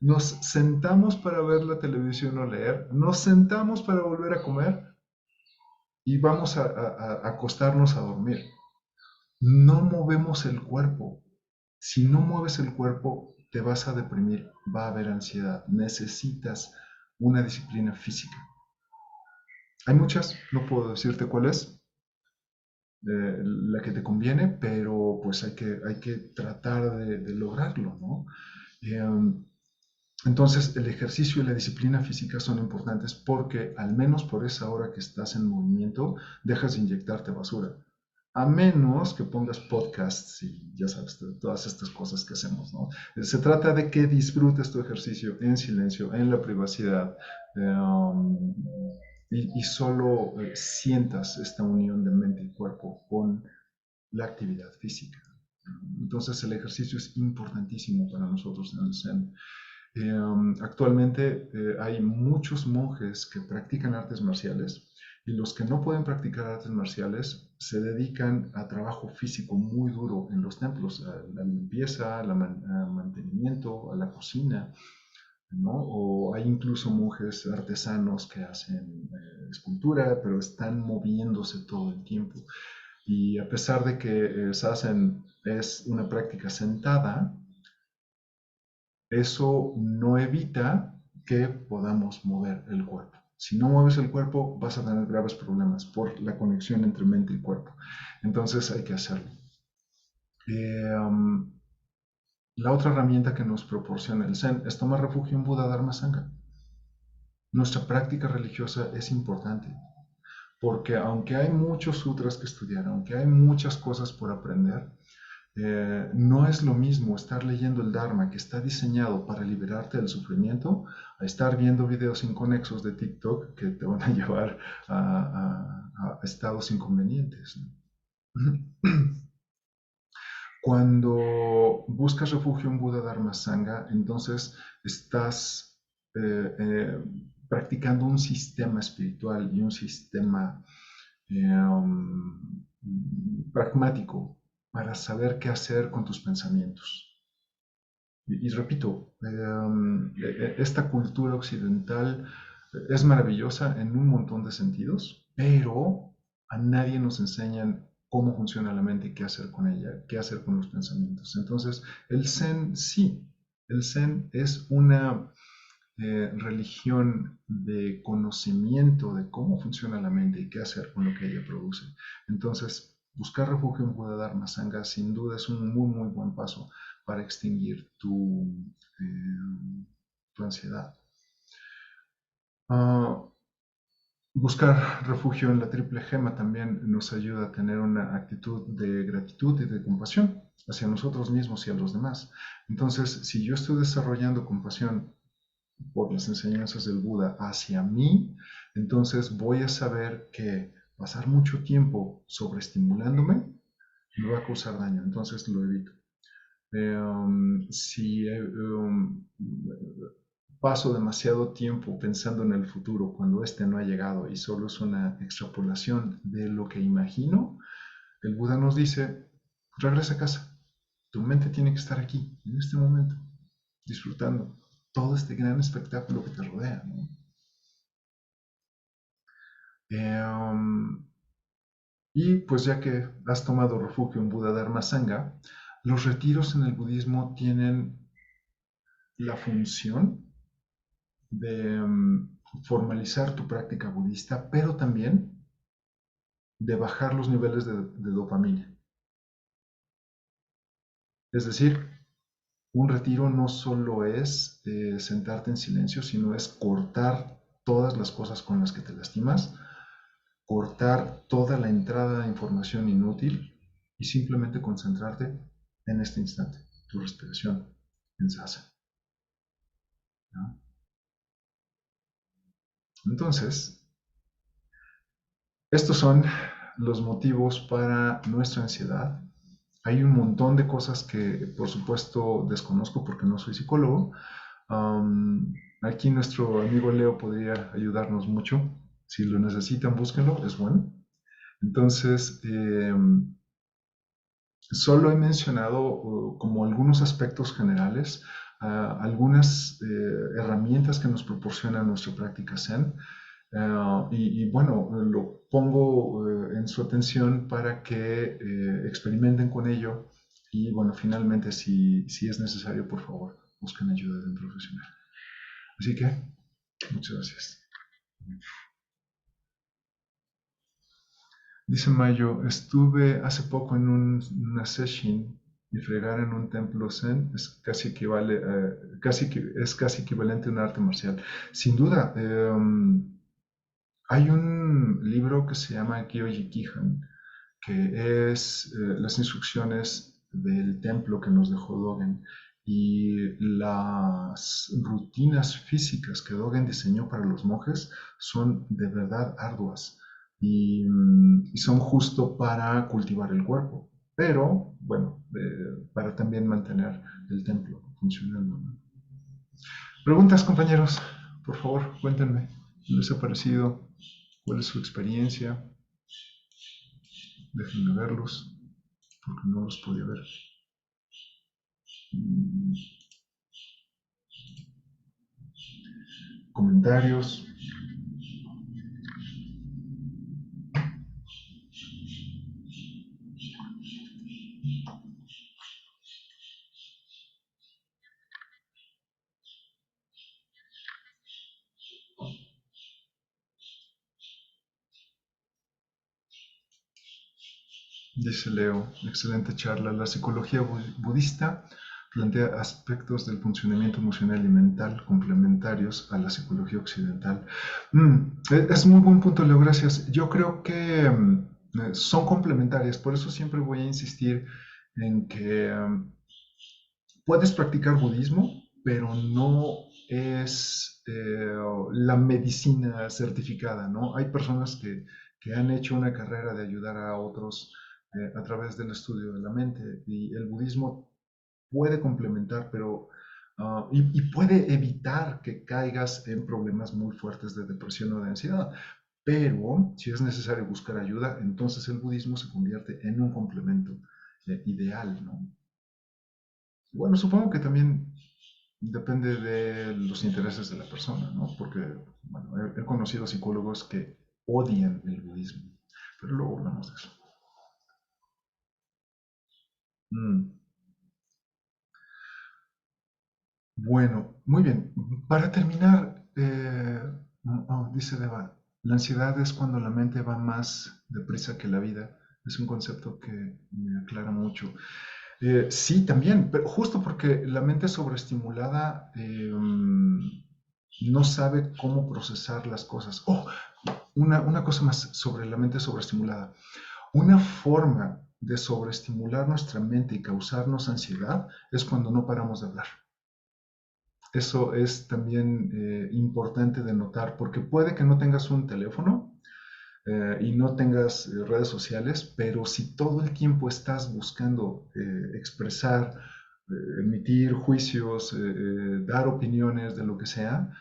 nos sentamos para ver la televisión o leer, nos sentamos para volver a comer y vamos a acostarnos a dormir. No movemos el cuerpo. Si no mueves el cuerpo, te vas a deprimir, va a haber ansiedad. Necesitas una disciplina física. Hay muchas, no puedo decirte cuál es, la que te conviene, pero pues hay que tratar de lograrlo, ¿no? Eh, entonces, el ejercicio y la disciplina física son importantes porque al menos por esa hora que estás en movimiento, dejas de inyectarte basura. A menos que pongas podcasts y ya sabes, todas estas cosas que hacemos, ¿no? Se trata de que disfrutes tu ejercicio en silencio, en la privacidad, um, y solo sientas esta unión de mente y cuerpo con la actividad física. Entonces, el ejercicio es importantísimo para nosotros en el Zen. Actualmente hay muchos monjes que practican artes marciales y los que no pueden practicar artes marciales se dedican a trabajo físico muy duro en los templos, a la limpieza, al mantenimiento, a la cocina, ¿no? O hay incluso monjes artesanos que hacen escultura, pero están moviéndose todo el tiempo. Y a pesar de que Zazen es una práctica sentada, eso no evita que podamos mover el cuerpo. Si no mueves el cuerpo, vas a tener graves problemas por la conexión entre mente y cuerpo. Entonces hay que hacerlo. Um, la otra herramienta que nos proporciona el Zen es tomar refugio en Buda Dharma Sangha. Nuestra práctica religiosa es importante porque aunque hay muchos sutras que estudiar, aunque hay muchas cosas por aprender, no es lo mismo estar leyendo el Dharma que está diseñado para liberarte del sufrimiento a estar viendo videos inconexos de TikTok que te van a llevar a estados inconvenientes, ¿no? Cuando buscas refugio en Buda Dharma Sangha, entonces estás practicando un sistema espiritual y un sistema pragmático para saber qué hacer con tus pensamientos. Y repito, esta cultura occidental es maravillosa en un montón de sentidos, pero a nadie nos enseñan cómo funciona la mente y qué hacer con ella, qué hacer con los pensamientos. Entonces, el Zen sí, El Zen es una religión de conocimiento de cómo funciona la mente y qué hacer con lo que ella produce. Entonces, buscar refugio en Buda Dharma Sangha sin duda es un muy, muy buen paso para extinguir tu ansiedad. Uh, Buscar refugio en la triple gema también nos ayuda a tener una actitud de gratitud y de compasión hacia nosotros mismos y a los demás. Entonces, si yo estoy desarrollando compasión por las enseñanzas del Buda hacia mí, entonces voy a saber que pasar mucho tiempo sobreestimulándome me va a causar daño, entonces lo evito. Si paso demasiado tiempo pensando en el futuro cuando este no ha llegado y solo es una extrapolación de lo que imagino, el Buda nos dice, regresa a casa, tu mente tiene que estar aquí, en este momento, disfrutando todo este gran espectáculo que te rodea, ¿no? Y pues ya que has tomado refugio en Buda Dharma Sangha, los retiros en el budismo tienen la función de formalizar tu práctica budista, pero también de bajar los niveles de dopamina. Es decir, un retiro no solo es sentarte en silencio, sino es cortar todas las cosas con las que te lastimas, cortar toda la entrada de información inútil y simplemente concentrarte en este instante, tu respiración en sasa, ¿no? Entonces, estos son los motivos para nuestra ansiedad. Hay un montón de cosas que, por supuesto, desconozco porque no soy psicólogo. Aquí nuestro amigo Leo podría ayudarnos mucho. Si lo necesitan, búsquenlo, es bueno. Entonces, solo he mencionado como algunos aspectos generales, algunas herramientas que nos proporciona nuestra práctica Zen. Y bueno, lo pongo en su atención para que experimenten con ello y bueno, finalmente si es necesario, por favor, busquen ayuda de un profesional. Así que, muchas gracias. Dice Mayo, estuve hace poco en una session y fregar en un templo zen es casi es casi equivalente a un arte marcial. Sin duda, hay un libro que se llama Kyoji Kihan, que es las instrucciones del templo que nos dejó Dogen y las rutinas físicas que Dogen diseñó para los monjes son de verdad arduas y son justo para cultivar el cuerpo, pero bueno, para también mantener el templo funcionando, ¿no? Preguntas, compañeros, por favor, cuéntenme. ¿Qué les ha parecido? ¿Cuál es su experiencia? Déjenme verlos, porque no los podía ver. Comentarios. Dice Leo, excelente charla. La psicología budista plantea aspectos del funcionamiento emocional y mental complementarios a la psicología occidental. Es muy buen punto, Leo, gracias. Yo creo que son complementarias, por eso siempre voy a insistir en que puedes practicar budismo, pero no es la medicina certificada, ¿no? Hay personas que han hecho una carrera de ayudar a otros a través del estudio de la mente y el budismo puede complementar, pero y puede evitar que caigas en problemas muy fuertes de depresión o de ansiedad. Pero si es necesario buscar ayuda, entonces el budismo se convierte en un complemento ideal, ¿no? Bueno, supongo que también depende de los intereses de la persona, ¿no? Porque, bueno, he conocido psicólogos que odian el budismo, pero luego hablamos de eso. Mm. Bueno, muy bien. Para terminar, dice Deva, la ansiedad es cuando la mente va más deprisa que la vida. Es un concepto que me aclara mucho. Sí, también, pero justo porque la mente sobreestimulada no sabe cómo procesar las cosas. Oh, una cosa más sobre la mente sobreestimulada. Una forma de sobreestimular nuestra mente y causarnos ansiedad es cuando no paramos de hablar. Eso es también importante de notar, porque puede que no tengas un teléfono y no tengas redes sociales, pero si todo el tiempo estás buscando expresar, emitir juicios, dar opiniones de lo que sea,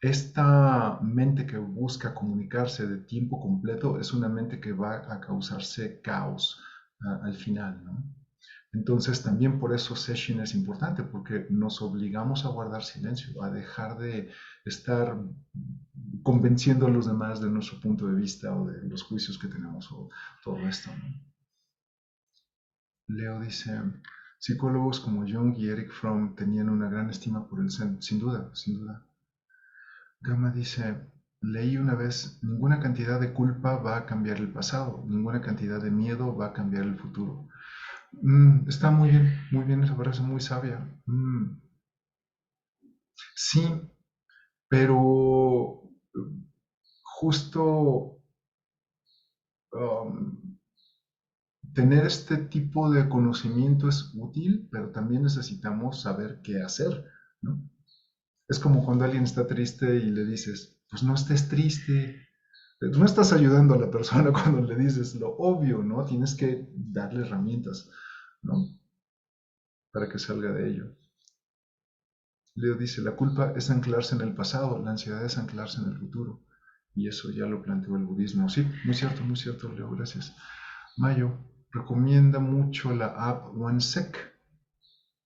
esta mente que busca comunicarse de tiempo completo es una mente que va a causarse caos al final, ¿no? Entonces también por eso session es importante, porque nos obligamos a guardar silencio, a dejar de estar convenciendo a los demás de nuestro punto de vista o de los juicios que tenemos o todo esto, ¿no? Leo dice, psicólogos como Jung y Eric Fromm tenían una gran estima por el Zen, sin duda, sin duda. Gama dice, leí una vez, ninguna cantidad de culpa va a cambiar el pasado, ninguna cantidad de miedo va a cambiar el futuro. Está muy bien, esa frase muy sabia. Sí, pero justo um, tener este tipo de conocimiento es útil, pero también necesitamos saber qué hacer, ¿no? Es como cuando alguien está triste y le dices, pues no estés triste. No estás ayudando a la persona cuando le dices lo obvio, ¿no? Tienes que darle herramientas, ¿no? Para que salga de ello. Leo dice, la culpa es anclarse en el pasado, la ansiedad es anclarse en el futuro. Y eso ya lo planteó el budismo. Sí, muy cierto, Leo, gracias. Mayo recomienda mucho la app OneSec,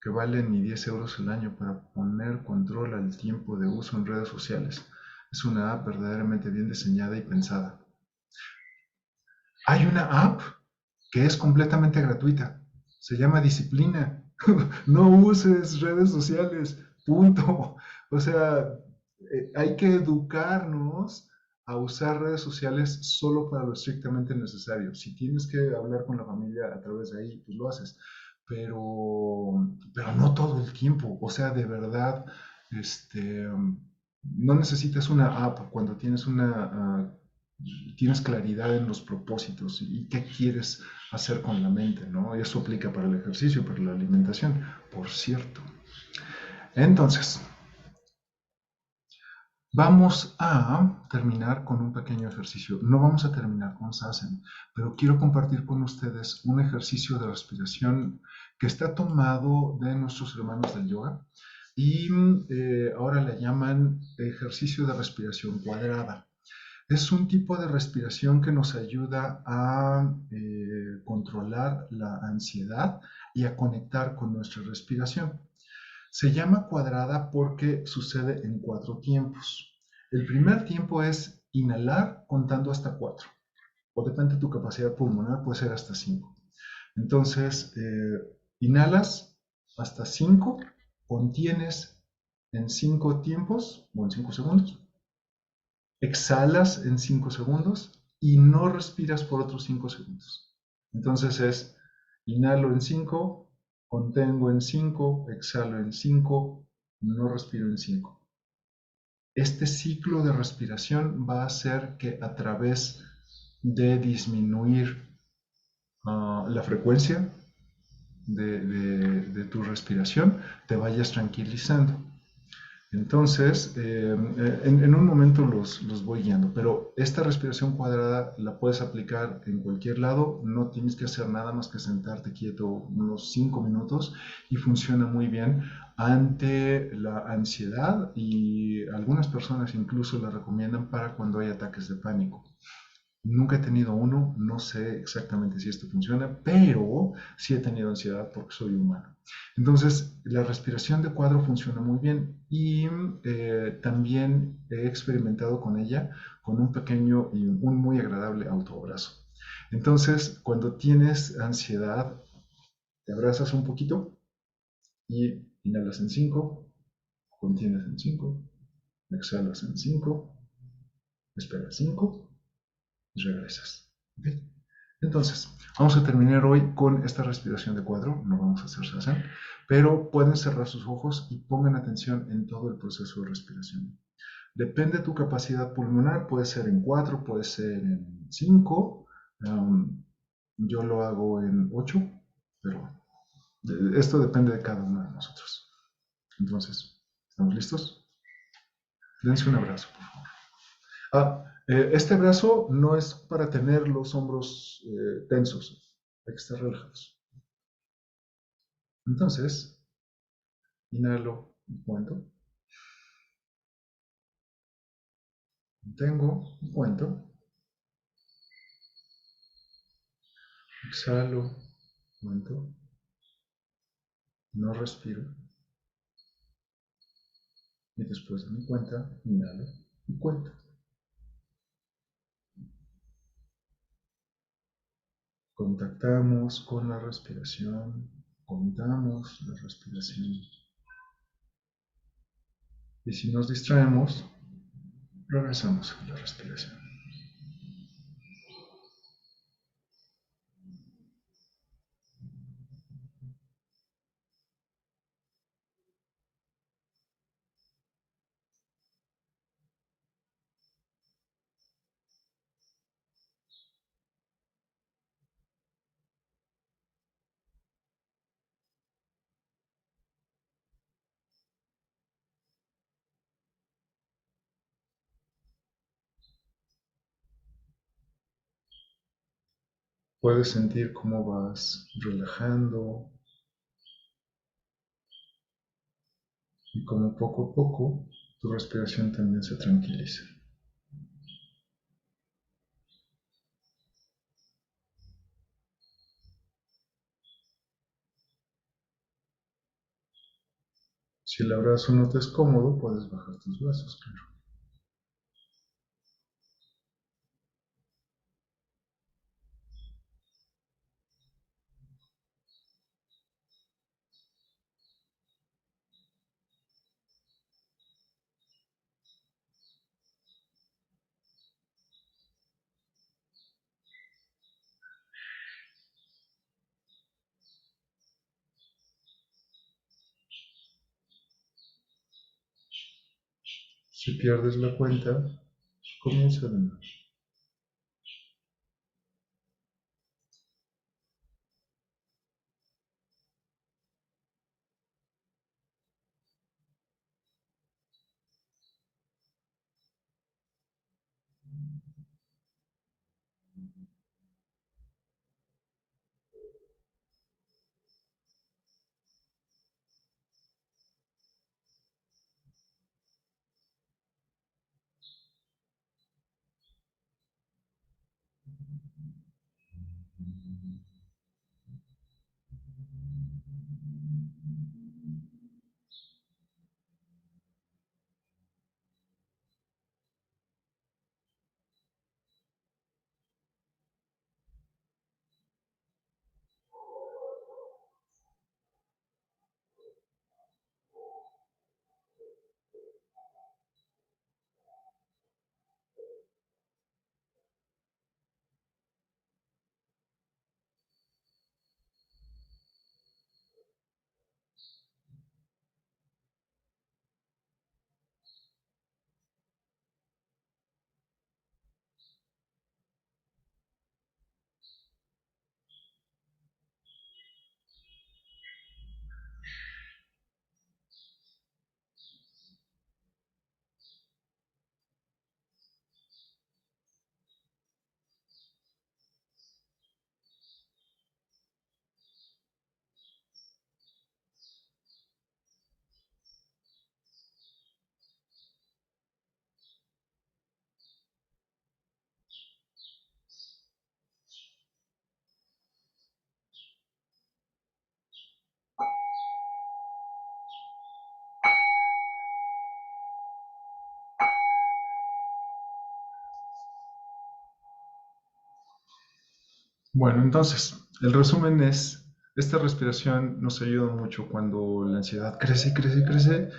que vale ni 10 euros al año para poner control al tiempo de uso en redes sociales. Es una app verdaderamente bien diseñada y pensada. Hay una app que es completamente gratuita. Se llama Disciplina. No uses redes sociales, punto. O sea, hay que educarnos a usar redes sociales solo para lo estrictamente necesario. Si tienes que hablar con la familia a través de ahí, pues lo haces. Pero no todo el tiempo. O sea, de verdad, este, no necesitas una app cuando tienes tienes claridad en los propósitos y qué quieres hacer con la mente, ¿no? Y eso aplica para el ejercicio, para la alimentación, por cierto. Entonces, vamos a terminar con un pequeño ejercicio. No vamos a terminar con Sasen, pero quiero compartir con ustedes un ejercicio de respiración que está tomado de nuestros hermanos del yoga y ahora le llaman ejercicio de respiración cuadrada. Es un tipo de respiración que nos ayuda a controlar la ansiedad y a conectar con nuestra respiración. Se llama cuadrada porque sucede en 4 tiempos. El primer tiempo es inhalar contando hasta 4, o depende de tu capacidad pulmonar, puede ser hasta 5. Entonces, inhalas hasta 5, contienes en 5 tiempos o en 5 segundos, exhalas en 5 segundos y no respiras por otros 5 segundos. Entonces es inhalo en 5, contengo en 5, exhalo en 5, no respiro en 5. Este ciclo de respiración va a hacer que a través de disminuir la frecuencia de tu respiración, te vayas tranquilizando. Entonces, en un momento los voy guiando, pero esta respiración cuadrada la puedes aplicar en cualquier lado, no tienes que hacer nada más que sentarte quieto unos 5 minutos y funciona muy bien ante la ansiedad y algunas personas incluso la recomiendan para cuando hay ataques de pánico. Nunca he tenido uno, no sé exactamente si esto funciona, pero sí he tenido ansiedad porque soy humano. Entonces, la respiración de cuadro funciona muy bien y también he experimentado con ella con un pequeño y un muy agradable autoabrazo. Entonces, cuando tienes ansiedad, te abrazas un poquito y inhalas en 5, Contienes en 5, exhalas en 5, esperas 5 y regresas. ¿Okay? Entonces, vamos a terminar hoy con esta respiración de cuadro. No vamos a hacer Sasan, pero pueden cerrar sus ojos y pongan atención en todo el proceso de respiración. Depende de tu capacidad pulmonar, puede ser en 4, puede ser en 5. Yo lo hago en 8, pero esto depende de cada uno de nosotros. Entonces, ¿estamos listos? Dense un abrazo, por favor. Este abrazo no es para tener los hombros tensos, hay que estar relajados. Entonces, inhalo y cuento. Contengo y cuento. Exhalo, cuento. No respiro. Y después de mi cuenta, inhalo y cuento. Contactamos con la respiración, contamos la respiración. Y si nos distraemos, regresamos a la respiración. Puedes sentir cómo vas relajando y cómo poco a poco tu respiración también se tranquiliza. Si el abrazo no te es cómodo, puedes bajar tus brazos, claro. Si pierdes la cuenta, comienza de nuevo. Bueno, entonces, el resumen es, esta respiración nos ayuda mucho cuando la ansiedad crece y crece y crece.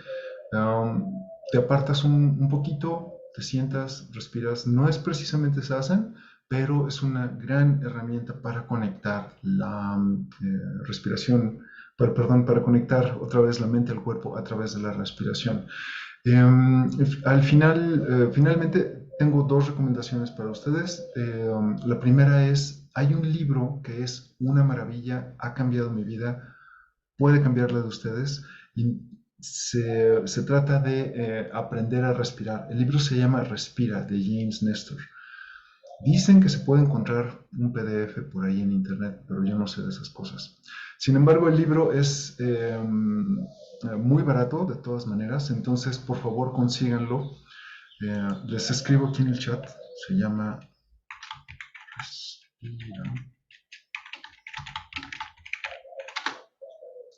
te apartas un poquito, te sientas, respiras. No es precisamente Sasan, pero es una gran herramienta para conectar la respiración, para conectar otra vez la mente al cuerpo a través de la respiración. Finalmente, tengo dos recomendaciones para ustedes. La primera es, hay un libro que es una maravilla, ha cambiado mi vida, puede cambiar la de ustedes. Y se trata de aprender a respirar. El libro se llama Respira, de James Nestor. Dicen que se puede encontrar un PDF por ahí en internet, pero yo no sé de esas cosas. Sin embargo, el libro es muy barato de todas maneras, entonces por favor consíganlo. Les escribo aquí en el chat, se llama Respira.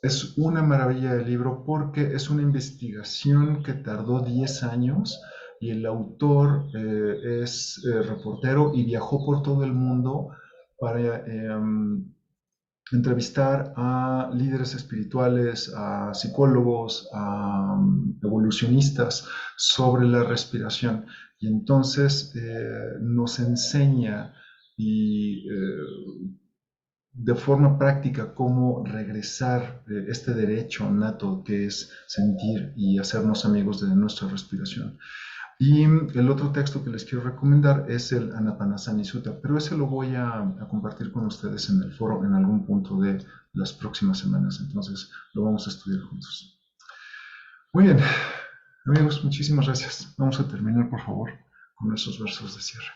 Es una maravilla de libro porque es una investigación que tardó 10 años y el autor es reportero y viajó por todo el mundo para entrevistar a líderes espirituales, a psicólogos, a evolucionistas sobre la respiración. Y entonces nos enseña y de forma práctica cómo regresar este derecho nato que es sentir y hacernos amigos de nuestra respiración. Y el otro texto que les quiero recomendar es el Anapanasati Sutta, pero ese lo voy a compartir con ustedes en el foro en algún punto de las próximas semanas, entonces lo vamos a estudiar juntos. Muy bien, amigos, muchísimas gracias. Vamos a terminar, por favor, con nuestros versos de cierre.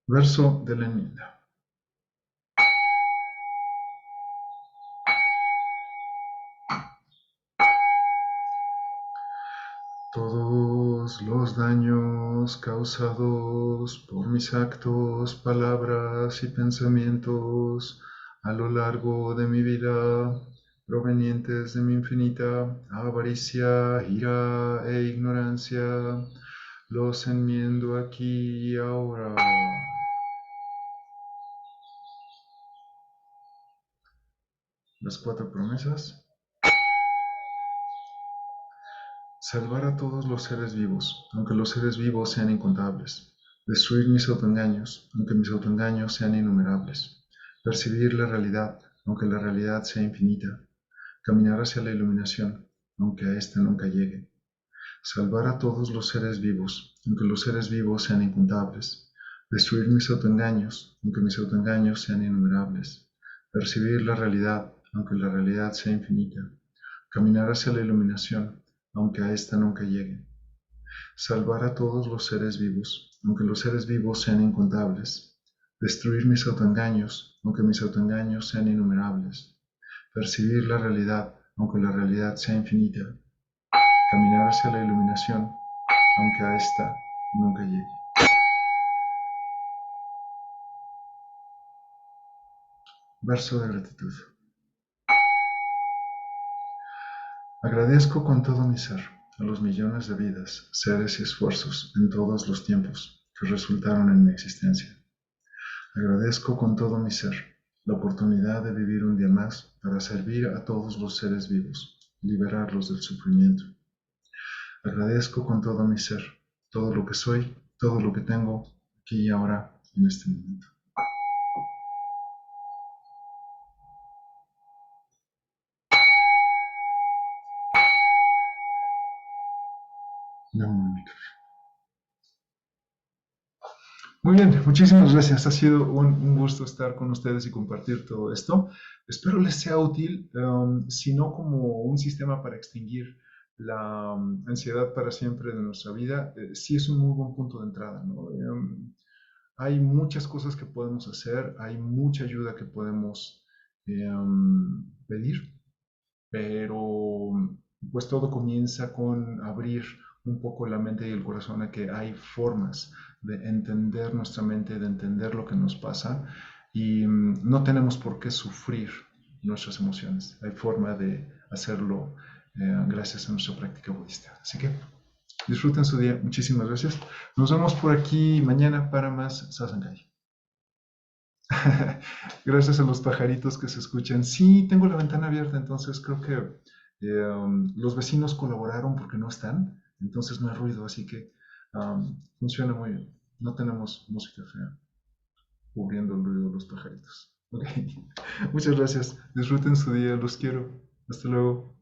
Verso de la enmienda. Todos los daños causados por mis actos, palabras y pensamientos a lo largo de mi vida, provenientes de mi infinita avaricia, ira e ignorancia, los enmiendo aquí y ahora. Las 4 promesas. Salvar a todos los seres vivos, aunque los seres vivos sean incontables. Destruir mis autoengaños, aunque mis autoengaños sean innumerables. Percibir la realidad, aunque la realidad sea infinita. Caminar hacia la iluminación, aunque a ésta nunca llegue. Salvar a todos los seres vivos, aunque los seres vivos sean incontables. Destruir mis autoengaños, aunque mis autoengaños sean innumerables. Percibir la realidad, aunque la realidad sea infinita. Caminar hacia la iluminación, aunque a ésta nunca llegue. Salvar a todos los seres vivos, aunque los seres vivos sean incontables. Destruir mis autoengaños, aunque mis autoengaños sean innumerables. Percibir la realidad, aunque la realidad sea infinita. Caminar hacia la iluminación, aunque a ésta nunca llegue. Verso de gratitud. Agradezco con todo mi ser a los millones de vidas, seres y esfuerzos en todos los tiempos que resultaron en mi existencia. Agradezco con todo mi ser la oportunidad de vivir un día más para servir a todos los seres vivos, liberarlos del sufrimiento. Agradezco con todo mi ser todo lo que soy, todo lo que tengo aquí y ahora en este momento. Muy bien, muchísimas gracias. Ha sido un gusto estar con ustedes y compartir todo esto. Espero les sea útil, si no como un sistema para extinguir la ansiedad para siempre de nuestra vida. Sí es un muy buen punto de entrada, ¿no? Hay muchas cosas que podemos hacer, hay mucha ayuda que podemos pedir, pero pues todo comienza con abrir un poco la mente y el corazón a que hay formas de entender nuestra mente, de entender lo que nos pasa y no tenemos por qué sufrir nuestras emociones. Hay forma de hacerlo gracias a nuestra práctica budista. Así que disfruten su día. Muchísimas gracias. Nos vemos por aquí mañana para más Sasankai. Gracias a los pajaritos que se escuchan. Sí, tengo la ventana abierta, entonces creo que los vecinos colaboraron porque no están, entonces no hay ruido, así que funciona muy bien. No tenemos música fea cubriendo el ruido de los pajaritos. Ok. Muchas gracias. Disfruten su día, los quiero. Hasta luego.